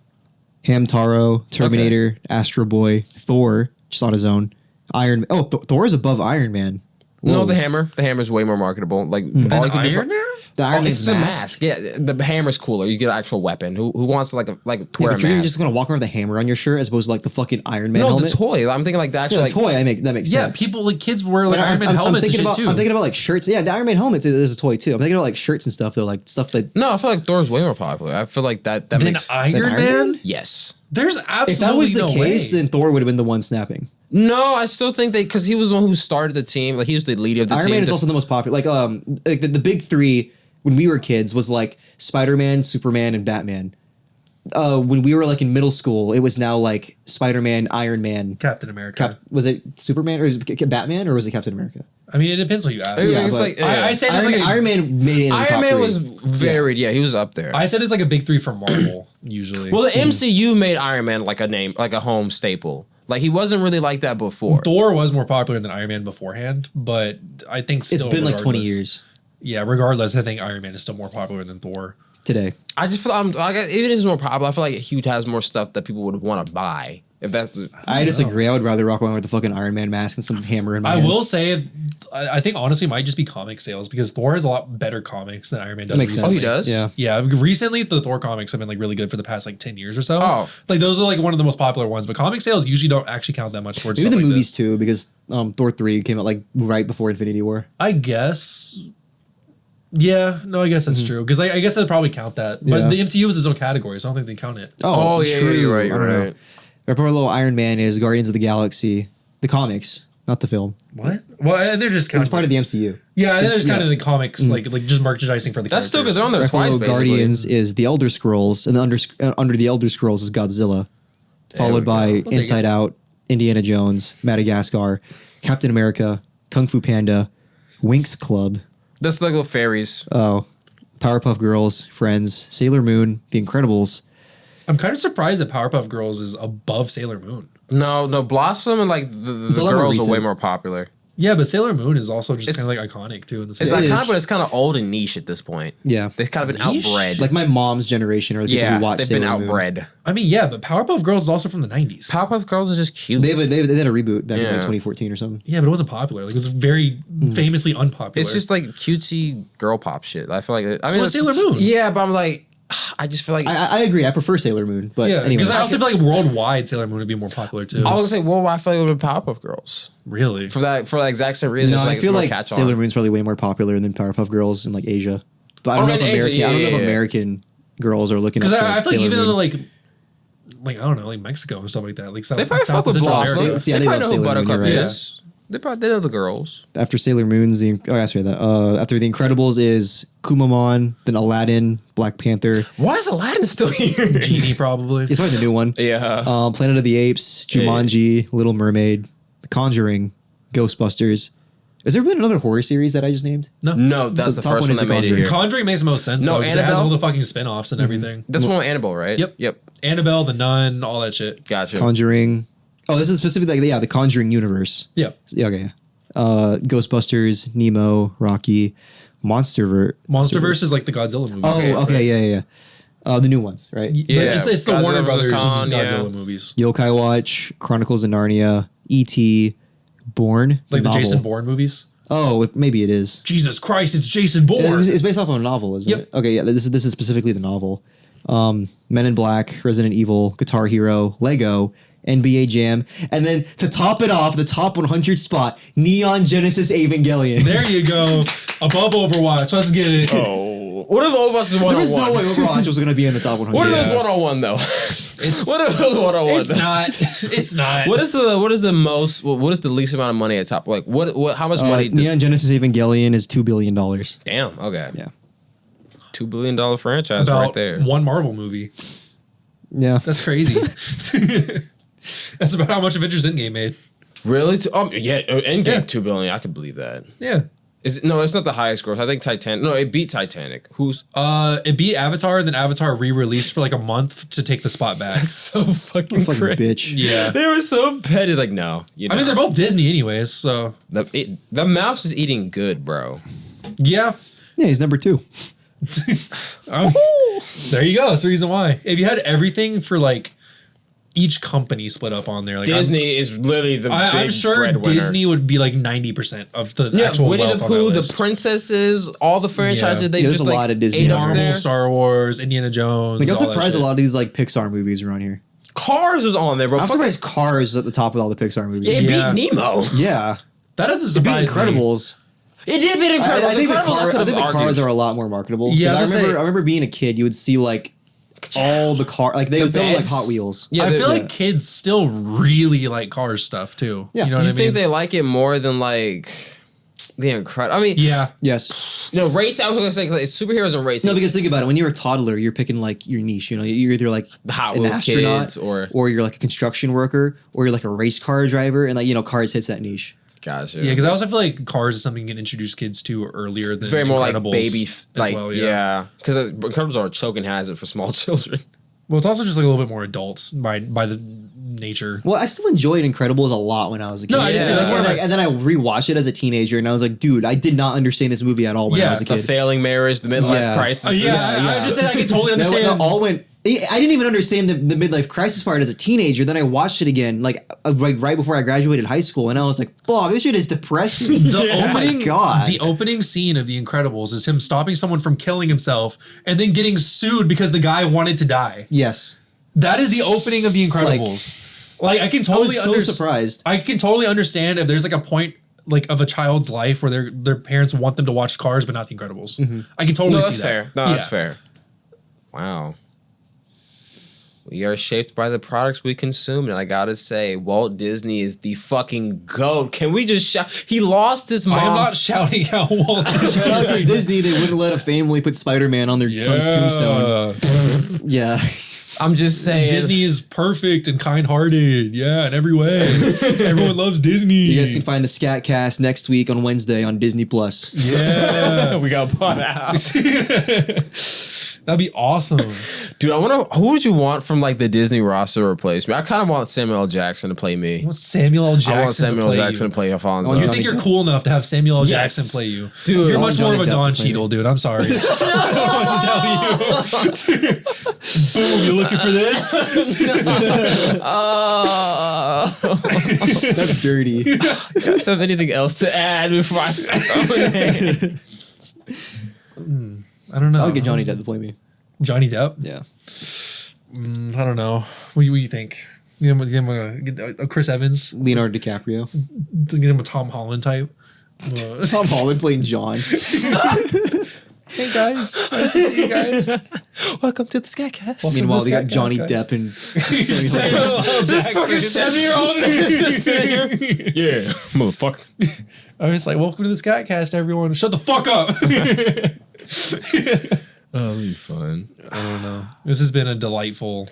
Hamtaro, Terminator, Astro Boy, Thor, just on his own. Iron. Oh, Thor is above Iron Man. No, Whoa. the hammer. The hammer's way more marketable. Like all you can do for Iron Man? The Iron it's Man's a mask. mask. Yeah, the hammer's cooler. You get an actual weapon. Who wants to like to wear Yeah, a but you're mask? just gonna walk around with a hammer on your shirt as opposed to like the fucking Iron Man no, helmet. the toy. I'm thinking like the actual Yeah, like the toy. That makes Yeah, sense. people like kids wear like Iron Man I'm helmets and thinking shit about, too. I'm thinking about like shirts. Yeah, the Iron Man helmet is a toy too. I'm thinking about like shirts and stuff though, like stuff that. No, I feel like Thor's way more popular. I feel like that then makes Iron Iron Man? Man? yes. There's absolutely If that was the no case, way. then Thor would have been the one snapping. No, I still think because he was the one who started the team. Like he was the leader of the Iron team. Man is also the most popular. Like the big three when we were kids was like Spider-Man, Superman, and Batman. When we were like in middle school, it was now like Spider-Man, Iron Man. Captain America. Was it Superman or was it Batman or was it Captain America? I mean, it depends what you ask. Yeah, it's but like I say there's Iron, like a, Iron Man made it in the top Iron Man three. was varied. Yeah, he was up there. I said there's like a big three for Marvel usually. Well, the MCU made Iron Man like a name, like a home staple. Like he wasn't really like that before. Thor was more popular than Iron Man beforehand, but I think still It's been like 20 regardless- years Yeah, regardless, I think Iron Man is still more popular than Thor. today. I just feel like if it is more popular, I feel like Hugh has more stuff that people would want to buy. If that's the, I disagree. I would rather rock around with the fucking Iron Man mask and some hammer in my I hand. will say, I think honestly it might just be comic sales because Thor has a lot better comics than Iron Man does. That makes recently. sense. Oh, he does? Yeah. Yeah, recently the Thor comics have been like really good for the past like 10 years or so. Oh. Like those are like one of the most popular ones, but comic sales usually don't actually count that much towards Maybe stuff the like movies this. too, because Thor 3 came out like right before Infinity War. I guess. Yeah, no, I guess that's true because I guess they'd probably count that, but Yeah. the MCU is its own category, so I don't think they count it. Oh, yeah, you're right, I don't know. Our poor little Iron Man is Guardians of the Galaxy, the comics, not the film. What? Well, they're just kind It's of part of the MCU. yeah. I think there's kind yeah. of the comics like just merchandising for the. That's still characters. because they're on there Our twice. little Basically. Guardians is the Elder Scrolls, and under the Elder Scrolls is Godzilla, followed by take Inside it. Out, Indiana Jones, Madagascar, Captain America, Kung Fu Panda, Winx Club, That's like little fairies. Powerpuff Girls, Friends, Sailor Moon, The Incredibles. I'm kind of surprised that Powerpuff Girls is above Sailor Moon. No, Blossom and like the a lot more girls are way recent. more popular. Yeah, but Sailor Moon is also just It's- kind of like iconic too in the It's same. It iconic, is. but it's kind of old and niche at this point. Yeah. They've kind of been Niche? outbred. Like my mom's generation are the people yeah, who watch they've Sailor been Moon. outbred. I mean, yeah, but Powerpuff Girls is also from the 90s. Powerpuff Girls is just cute. They had a reboot back in like Yeah. 2014 or something. Yeah, but it wasn't popular. Like it was very famously unpopular. It's just like cutesy girl pop shit. I feel like I mean, So is it's- Sailor Moon. Yeah, but I'm like, I just feel like I agree. I prefer Sailor Moon, but yeah, anyway. because I also feel like worldwide Sailor Moon would be more popular too. I was gonna say, well, I feel like it would be Powerpuff Girls Really? for that exact same reason. No, It's I feel more like catch-on. Sailor Moon's probably way more popular than Powerpuff Girls in like Asia. But I don't Oh, know if in Asia, American. yeah, I don't know yeah, if yeah. American girls are looking up Because to I feel like Sailor even Moon. in like I don't know, like Mexico and stuff like that, like South, They probably South fuck with Central Blossom. America. Yeah, They they probably love know who Sailor Moon, Buttercup you're right. is. They know the girls. After Sailor Moon's after The Incredibles is Kumamon, then Aladdin, Black Panther. Why is Aladdin still here? Genie probably. It's probably the new one. Yeah. Planet of the Apes, Jumanji, Little Mermaid, The Conjuring, Ghostbusters. Has there been another horror series that I just named? No, that's So the top first one one is that The made it Conjuring. here. Conjuring makes the most sense No, though, because it has Annabelle? all the fucking spin-offs and everything. That's one with Annabelle, right? Yep. Annabelle, the Nun, all that shit. Gotcha. Conjuring. Oh, this is specifically the Conjuring universe. Yeah. Yeah, okay. Ghostbusters, Nemo, Rocky, Monsterverse is like the Godzilla movie. Oh, okay, yeah. The new ones, right? Yeah, it's the Godzilla Warner vs. Brothers Kong, Godzilla movies. Yokai Watch, Chronicles of Narnia, E.T., Bourne. Like the Jason Bourne movies. Oh, maybe it is. Jesus Christ, it's Jason Bourne. It's based off of a novel, isn't it? Okay, yeah. This is specifically the novel. Men in Black, Resident Evil, Guitar Hero, Lego, NBA Jam, and then to top it off, the top 100 spot, Neon Genesis Evangelion. There you go. Above Overwatch. Let's get it. Oh, what if Overwatch is 101? There was no way Overwatch was going to be in the top 100. What if it was 101 though? What if it was 101? It's not. It's not. What is the most? What is the least amount of money at top? Like what? How much money? Neon Genesis Evangelion is $2 billion. Damn. Okay. Yeah. $2 billion franchise About right there. one Marvel movie. Yeah. That's crazy. That's about how much Avengers Endgame made. Really? Yeah. Endgame $2 billion. I could believe that. Yeah. No, it's not the highest gross. I think Titanic. No, it beat Titanic. It beat Avatar, and then Avatar re-released for like a month to take the spot back. That's so fucking crazy. Bitch. Yeah. They were so petty. Like, no. I mean, they're both Disney anyways, so. The mouse is eating good, bro. Yeah. Yeah, he's number 2. There you go. That's the reason why. If you had everything for like each company split up on there, like Disney is literally the big I'm sure breadwinner. Disney would be like 90% of the actual Winnie wealth the on that Pooh, the list. princesses, all the franchises they there's just a like lot of Disney ate on up there. there. Marvel, Star Wars, Indiana Jones. Like, I'm all that surprised a shit. lot of these like Pixar movies are on here. Cars was on there, bro. I'm surprised Cars is at the top with all the Pixar movies. It Yeah. beat Nemo. Yeah. That doesn't It beat surprise me. Incredibles. It did beat Incredibles. I think the Incredibles, Cars are a lot more marketable. Yeah, I I was gonna say- remember being a kid, you would see like all the car, like they would sell like beds. Hot Wheels. Yeah, I feel yeah. like kids still really like Cars stuff too. Yeah. You know what You I mean? think they like it more than like the Incredibles? I mean, yeah. Yes. you know, race. I was gonna say like, superheroes and racing. No, because think about it. When you're a toddler, you're picking like your niche. You know, you're either like The Hot an Wheels astronaut, kids or you're like a construction worker, or you're like a race car driver, and like Cars hits that niche. Gotcha. Yeah, because I also feel like Cars is something you can introduce kids to earlier than it's very more like Incredibles baby, as like well, yeah. Because Incredibles are a choking hazard for small children. Well, it's also just like a little bit more adult by the nature. Well, I still enjoyed Incredibles a lot when I was a kid. No, I did too. That's one of my- and then I rewatched it as a teenager, and I was like, dude, I did not understand this movie at all when I was a The kid. failing marrious, the midlife crisis. I'm just saying I can totally understand. No, all went. I didn't even understand the midlife crisis part as a teenager. Then I watched it again, like right before I graduated high school, and I was like, "Fuck, this shit is depressing." Oh my god! The opening scene of The Incredibles is him stopping someone from killing himself and then getting sued because the guy wanted to die. Yes, that is the opening of The Incredibles. Like I can totally. I was so surprised. I can totally understand if there's like a point like of a child's life where their parents want them to watch Cars but not The Incredibles. Mm-hmm. I can totally see that's that. fair. No, that's fair. Wow. We are shaped by the products we consume, and I gotta say, Walt Disney is the fucking GOAT. Can we just shout? He lost his mom. I am not shouting out Walt Disney. Shout out to Disney. They wouldn't let a family put Spider-Man on their son's tombstone. Yeah. I'm just saying. Disney is perfect and kind-hearted. Yeah, in every way. Everyone loves Disney. You guys can find the Scat Cast next week on Wednesday on Disney Plus. Yeah. we got bought out. That'd be awesome. Dude, who would you want from like the Disney roster to replace me? I kind of want Samuel L. Jackson to play me. I want Samuel L. Jackson I want Samuel L. to play Jackson you. to play Alphonso. You Johnny think you're Depp? cool enough to have Samuel L. Yes. Jackson play you. Dude, you're I much want more of a Johnny Depp Don to play me. Cheadle, dude. I'm sorry. I don't know what to tell you. Boom, you looking for this? That's dirty. You guys have anything else to add before I start throwing names? I don't know. I'll get Johnny Depp to play me. Johnny Depp? Yeah. I don't know. What do you think? You get him a Chris Evans? Leonardo DiCaprio. Get him a Tom Holland type? Tom Holland playing John. Hey guys, nice to see you guys. Welcome to the Scat Cast. Meanwhile, they got Scat Johnny Cast, Depp and This fucking 7-year-old is just sitting here. Yeah, motherfucker. I was like, welcome to the Scat Cast, everyone. Shut the fuck up. Oh, that'll be fun. I don't know. This has been a delightful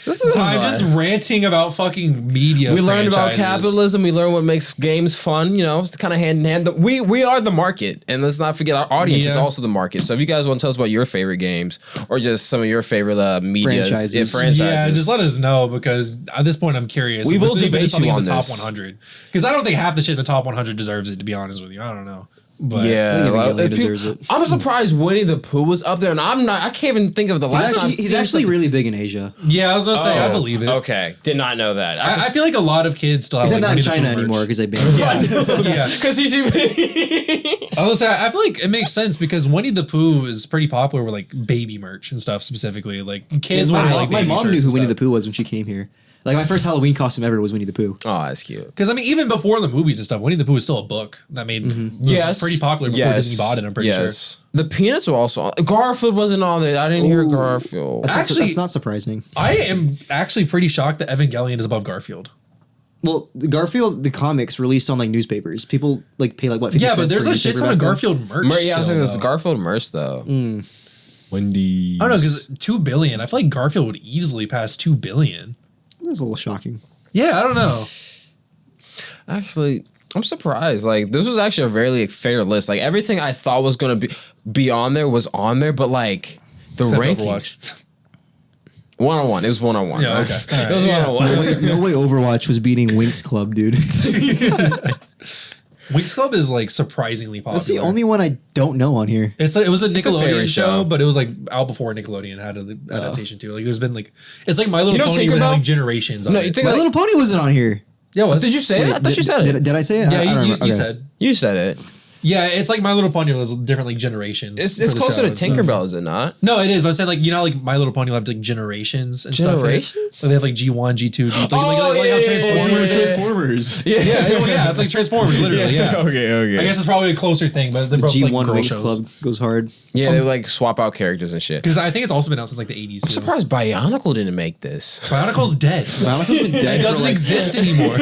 This is time fun. just ranting about fucking media. We learned about franchises. capitalism. We learned what makes games fun. You know, it's kind of hand in hand. We are the market, and let's not forget our audience is Yeah. also the market. So if you guys want to tell us about your favorite games or just some of your favorite media franchises, Yeah, just let us know because at this point I'm curious. We if will this has been debate something you in on the top this. 100 because I don't think half the shit in the top 100 deserves it. To be honest with you, I don't know. But Evangelion deserves it. I'm surprised Winnie the Pooh was up there, and I can't even think of the last time. He's actually really big in Asia. Yeah, I was gonna say I believe it. Okay, did not know that. I feel like a lot of kids still have. He's like, not in Winnie the China Pooh merch. anymore because they banned him. Yeah, because he's. I was say I feel like it makes sense because Winnie the Pooh is pretty popular with like baby merch and stuff specifically. Like kids want to like. My baby mom shirts knew who and Winnie stuff. the Pooh was when she came here. Like my first Halloween costume ever was Winnie the Pooh. Oh, that's cute. Because I mean, even before the movies and stuff, Winnie the Pooh was still a book that made was pretty popular before Disney bought it. I'm pretty sure. The Peanuts were also on. Garfield wasn't on there. I didn't hear Garfield. That's not surprising. I am actually pretty shocked that Evangelion is above Garfield. Well, Garfield, the comics released on like newspapers. People like pay like what? 50 Yeah, but cents there's for a shit ton of Garfield merch. Yeah, I was still, saying this though. Garfield merch though. Wendy's. I don't know because 2 billion. I feel like Garfield would easily pass 2 billion. That's a little shocking. Yeah, I don't know. Actually, I'm surprised. Like this was actually a very like, fair list. Like everything I thought was gonna be on there was on there, but like the Except rankings. Overwatch. 1-on-1. It was 1-on-1. Yeah, okay. It was Alright, 1-on-1. No way Overwatch was beating Winx Club, dude. Winx Club is like surprisingly popular. That's the only one I don't know on here. It's like, it was a Nickelodeon fairy show, show. but it was like out before Nickelodeon had an adaptation too. Like there's been like it's like My Little know Pony with Tinkerbell? like generations. On No, it. you think My Little Pony wasn't on here. Yeah, what? Did you say it? I thought you said it. Did I say it? Yeah, I don't you remember. Okay. said. You said it. Yeah, it's like My Little Pony was different like generations. It's for the closer show to and stuff. Tinkerbell, is it not? No, it is, but I'm saying like you know like My Little Pony will have like generations and Generations? stuff. Like they have like G1, G2, G3. Oh, like yeah, how yeah, Transformers. yeah, yeah. Transformers. Yeah, it's like Transformers, literally. Yeah. Okay. I guess it's probably a closer thing, but they're both G1 like girl Winx shows. Club goes hard. Yeah, they like swap out characters and shit. Because I think it's also been out since like the 80s. I'm too. surprised Bionicle didn't make this. Bionicle's dead. Bionicle's been dead. It doesn't for like, exist anymore.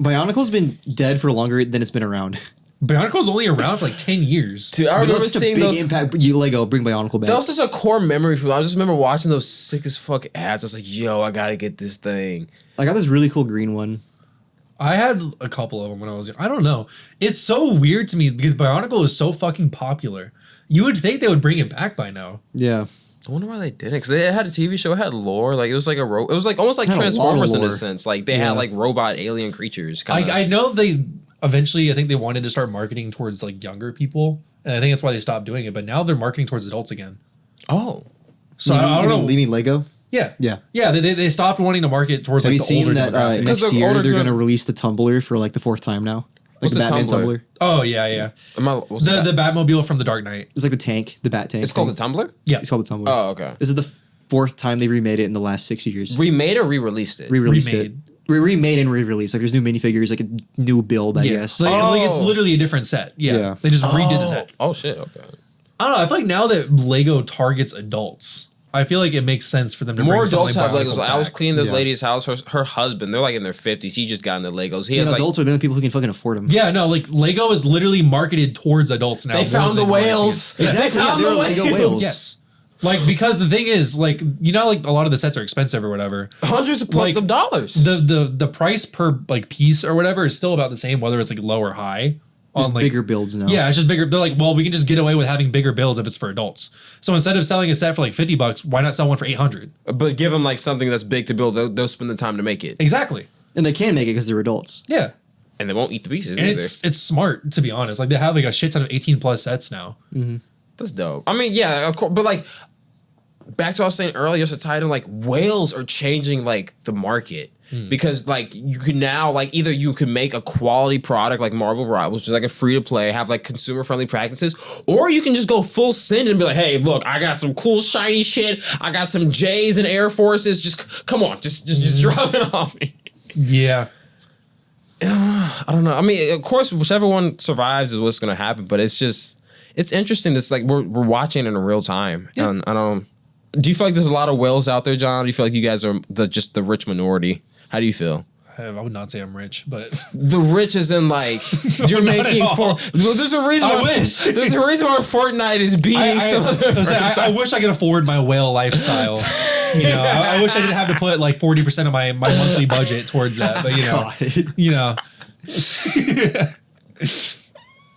Bionicle's been dead for longer than it's been around. Bionicle's only around for like 10 years. Dude, I But remember that's such a seeing big those. impact. You Lego bring Bionicle back. That was just a core memory for me. I just remember watching those sick as fuck ads. I was like, yo, I gotta get this thing. I got this really cool green one. I had a couple of them when I was young. I don't know. It's so weird to me because Bionicle is so fucking popular. You would think they would bring it back by now. Yeah. I wonder why they didn't. Because they had a TV show, it had lore. Like it was like it was like almost like Had a lot of Transformers in a lore. sense. Like they had like robot alien creatures. Kinda. I know they eventually, I think they wanted to start marketing towards like younger people. And I think that's why they stopped doing it. But now they're marketing towards adults again. Oh. So I don't know. You mean Lego? Yeah. Yeah. Yeah, they stopped wanting to market towards Have like you the seen older that demographic. next the year older they're demo- going to release the Tumbler for like the 4th time now? Like What's the the Batman Tumbler? Tumbler. Oh, yeah. What's The that? Batmobile from The Dark Knight. It's like the tank, the Bat tank. It's called the thing. Tumblr? Yeah. It's called the Tumbler. Oh, okay. This is the 4th time they remade it in the last 6 years. Remade or re-released it? Re-released remade. it. Remade and re-released. Like there's new minifigures, like a new build, I guess. Like it's Oh. literally a different set. Yeah. Yeah. They just redid the set. Oh shit, okay. I don't know. I feel like now that Lego targets adults, I feel like it makes sense for them to More bring adults something have like Legos. Bionicle I was back. cleaning this Yeah. lady's house. Her husband, they're like in their 50s. He just got into Legos. He And has like adults are the only people who can fucking afford them. Yeah, no, like Lego is literally marketed towards adults now. they more found the than whales. kids. Exactly. They Yeah, found they the were Lego whales. Yes. Like because the thing is, like you know, like a lot of the sets are expensive or whatever. Hundreds of Like, dollars. The price per like piece or whatever is still about the same, whether it's like low or high. Just on like bigger builds now. Yeah, it's just bigger. They're like, well, we can just get away with having bigger builds if it's for adults. So instead of selling a set for like $50, why not sell one for $800? But give them like something that's big to build. They'll spend the time to make it, Exactly. And they can make it because they're adults. Yeah. and they won't eat the pieces And either. it's smart, to be honest. Like they have like a shit ton of 18 plus sets now. That's dope. I mean, yeah, of course, but like back to what I was saying earlier, it's a title like whales are changing like the market. Because like you can now like either you can make a quality product like Marvel Rivals, which is like a free to play, have like consumer friendly practices, or you can just go full send and be like, hey, look, I got some cool shiny shit, I got some J's and Air Forces, just come on, just drop it on me. Yeah. I don't know. I mean, of course, whichever one survives is what's gonna happen, but it's interesting. It's like we're watching it in real time. Yeah. And I don't. Do you feel like there's a lot of whales out there, John? Do you feel like you guys are the rich minority? How do you feel? I would not say I'm rich, but The rich is in like you're not at making all. There's a reason. I why, wish. There's a reason why Fortnite is beating some other. I wish I could afford my whale lifestyle. You know, I wish I didn't have to put like 40% of my monthly budget towards that. But you know,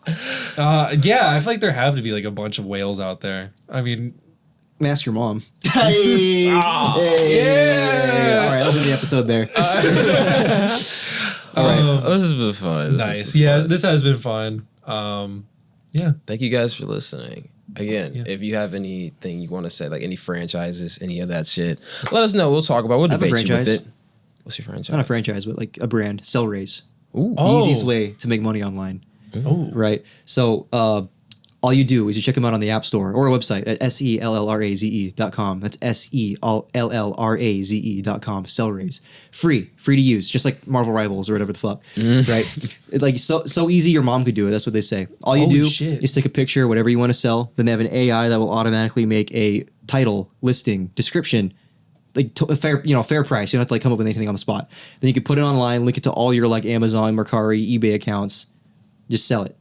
yeah, I feel like there have to be like a bunch of whales out there. I mean, Ask your mom. Hey, yeah. All right, let's end the episode there. All right, this has been fun. Nice. Yeah, this has been fun. Yeah. Thank you guys for listening. Again, if you have anything you want to say, like any franchises, any of that shit, let us know. We'll talk about it. We'll debate you with it. What's your franchise? Not a franchise, but like a brand. Cellraise. Ooh. The easiest way to make money online. Oh. Right. So all you do is you check them out on the App Store or our website at sellraze.com. That's sellraze.com. Cellraise. Free to use, just like Marvel Rivals or whatever the fuck. Right? Like so easy your mom could do it. That's what they say. All you do is take a picture, whatever you want to sell. Then they have an AI that will automatically make a title, listing, description, like a fair price. You don't have to like come up with anything on the spot. Then you can put it online, link it to all your like Amazon, Mercari, eBay accounts. Just sell it.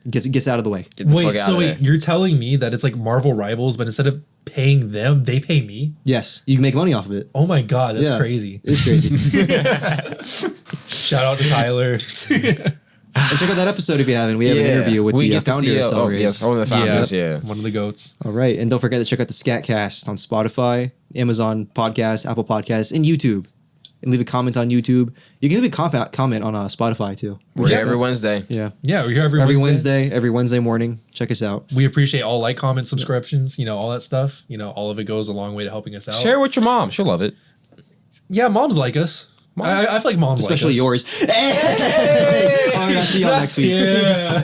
Gets out of the way. Wait, you're telling me that it's like Marvel Rivals, but instead of paying them, they pay me? Yes, you can make money off of it. Oh my god, that's crazy. It's crazy. Shout out to Tyler. And check out that episode if you haven't. We have an interview with the founder of Cellraise. One of the founders, one of the goats. All right, and don't forget to check out the Scat Cast on Spotify, Amazon Podcasts, Apple Podcasts, and YouTube. And leave a comment on YouTube. You can leave a comment on Spotify too. We're here every Wednesday. Yeah, we're here every Wednesday. Every Wednesday morning. Check us out. We appreciate all like, comments, subscriptions. All that stuff. All of it goes a long way to helping us out. Share with your mom; she'll love it. Yeah, moms like us. I feel like moms, especially like us. yours. Hey! All right, I'll see y'all next week. Yeah.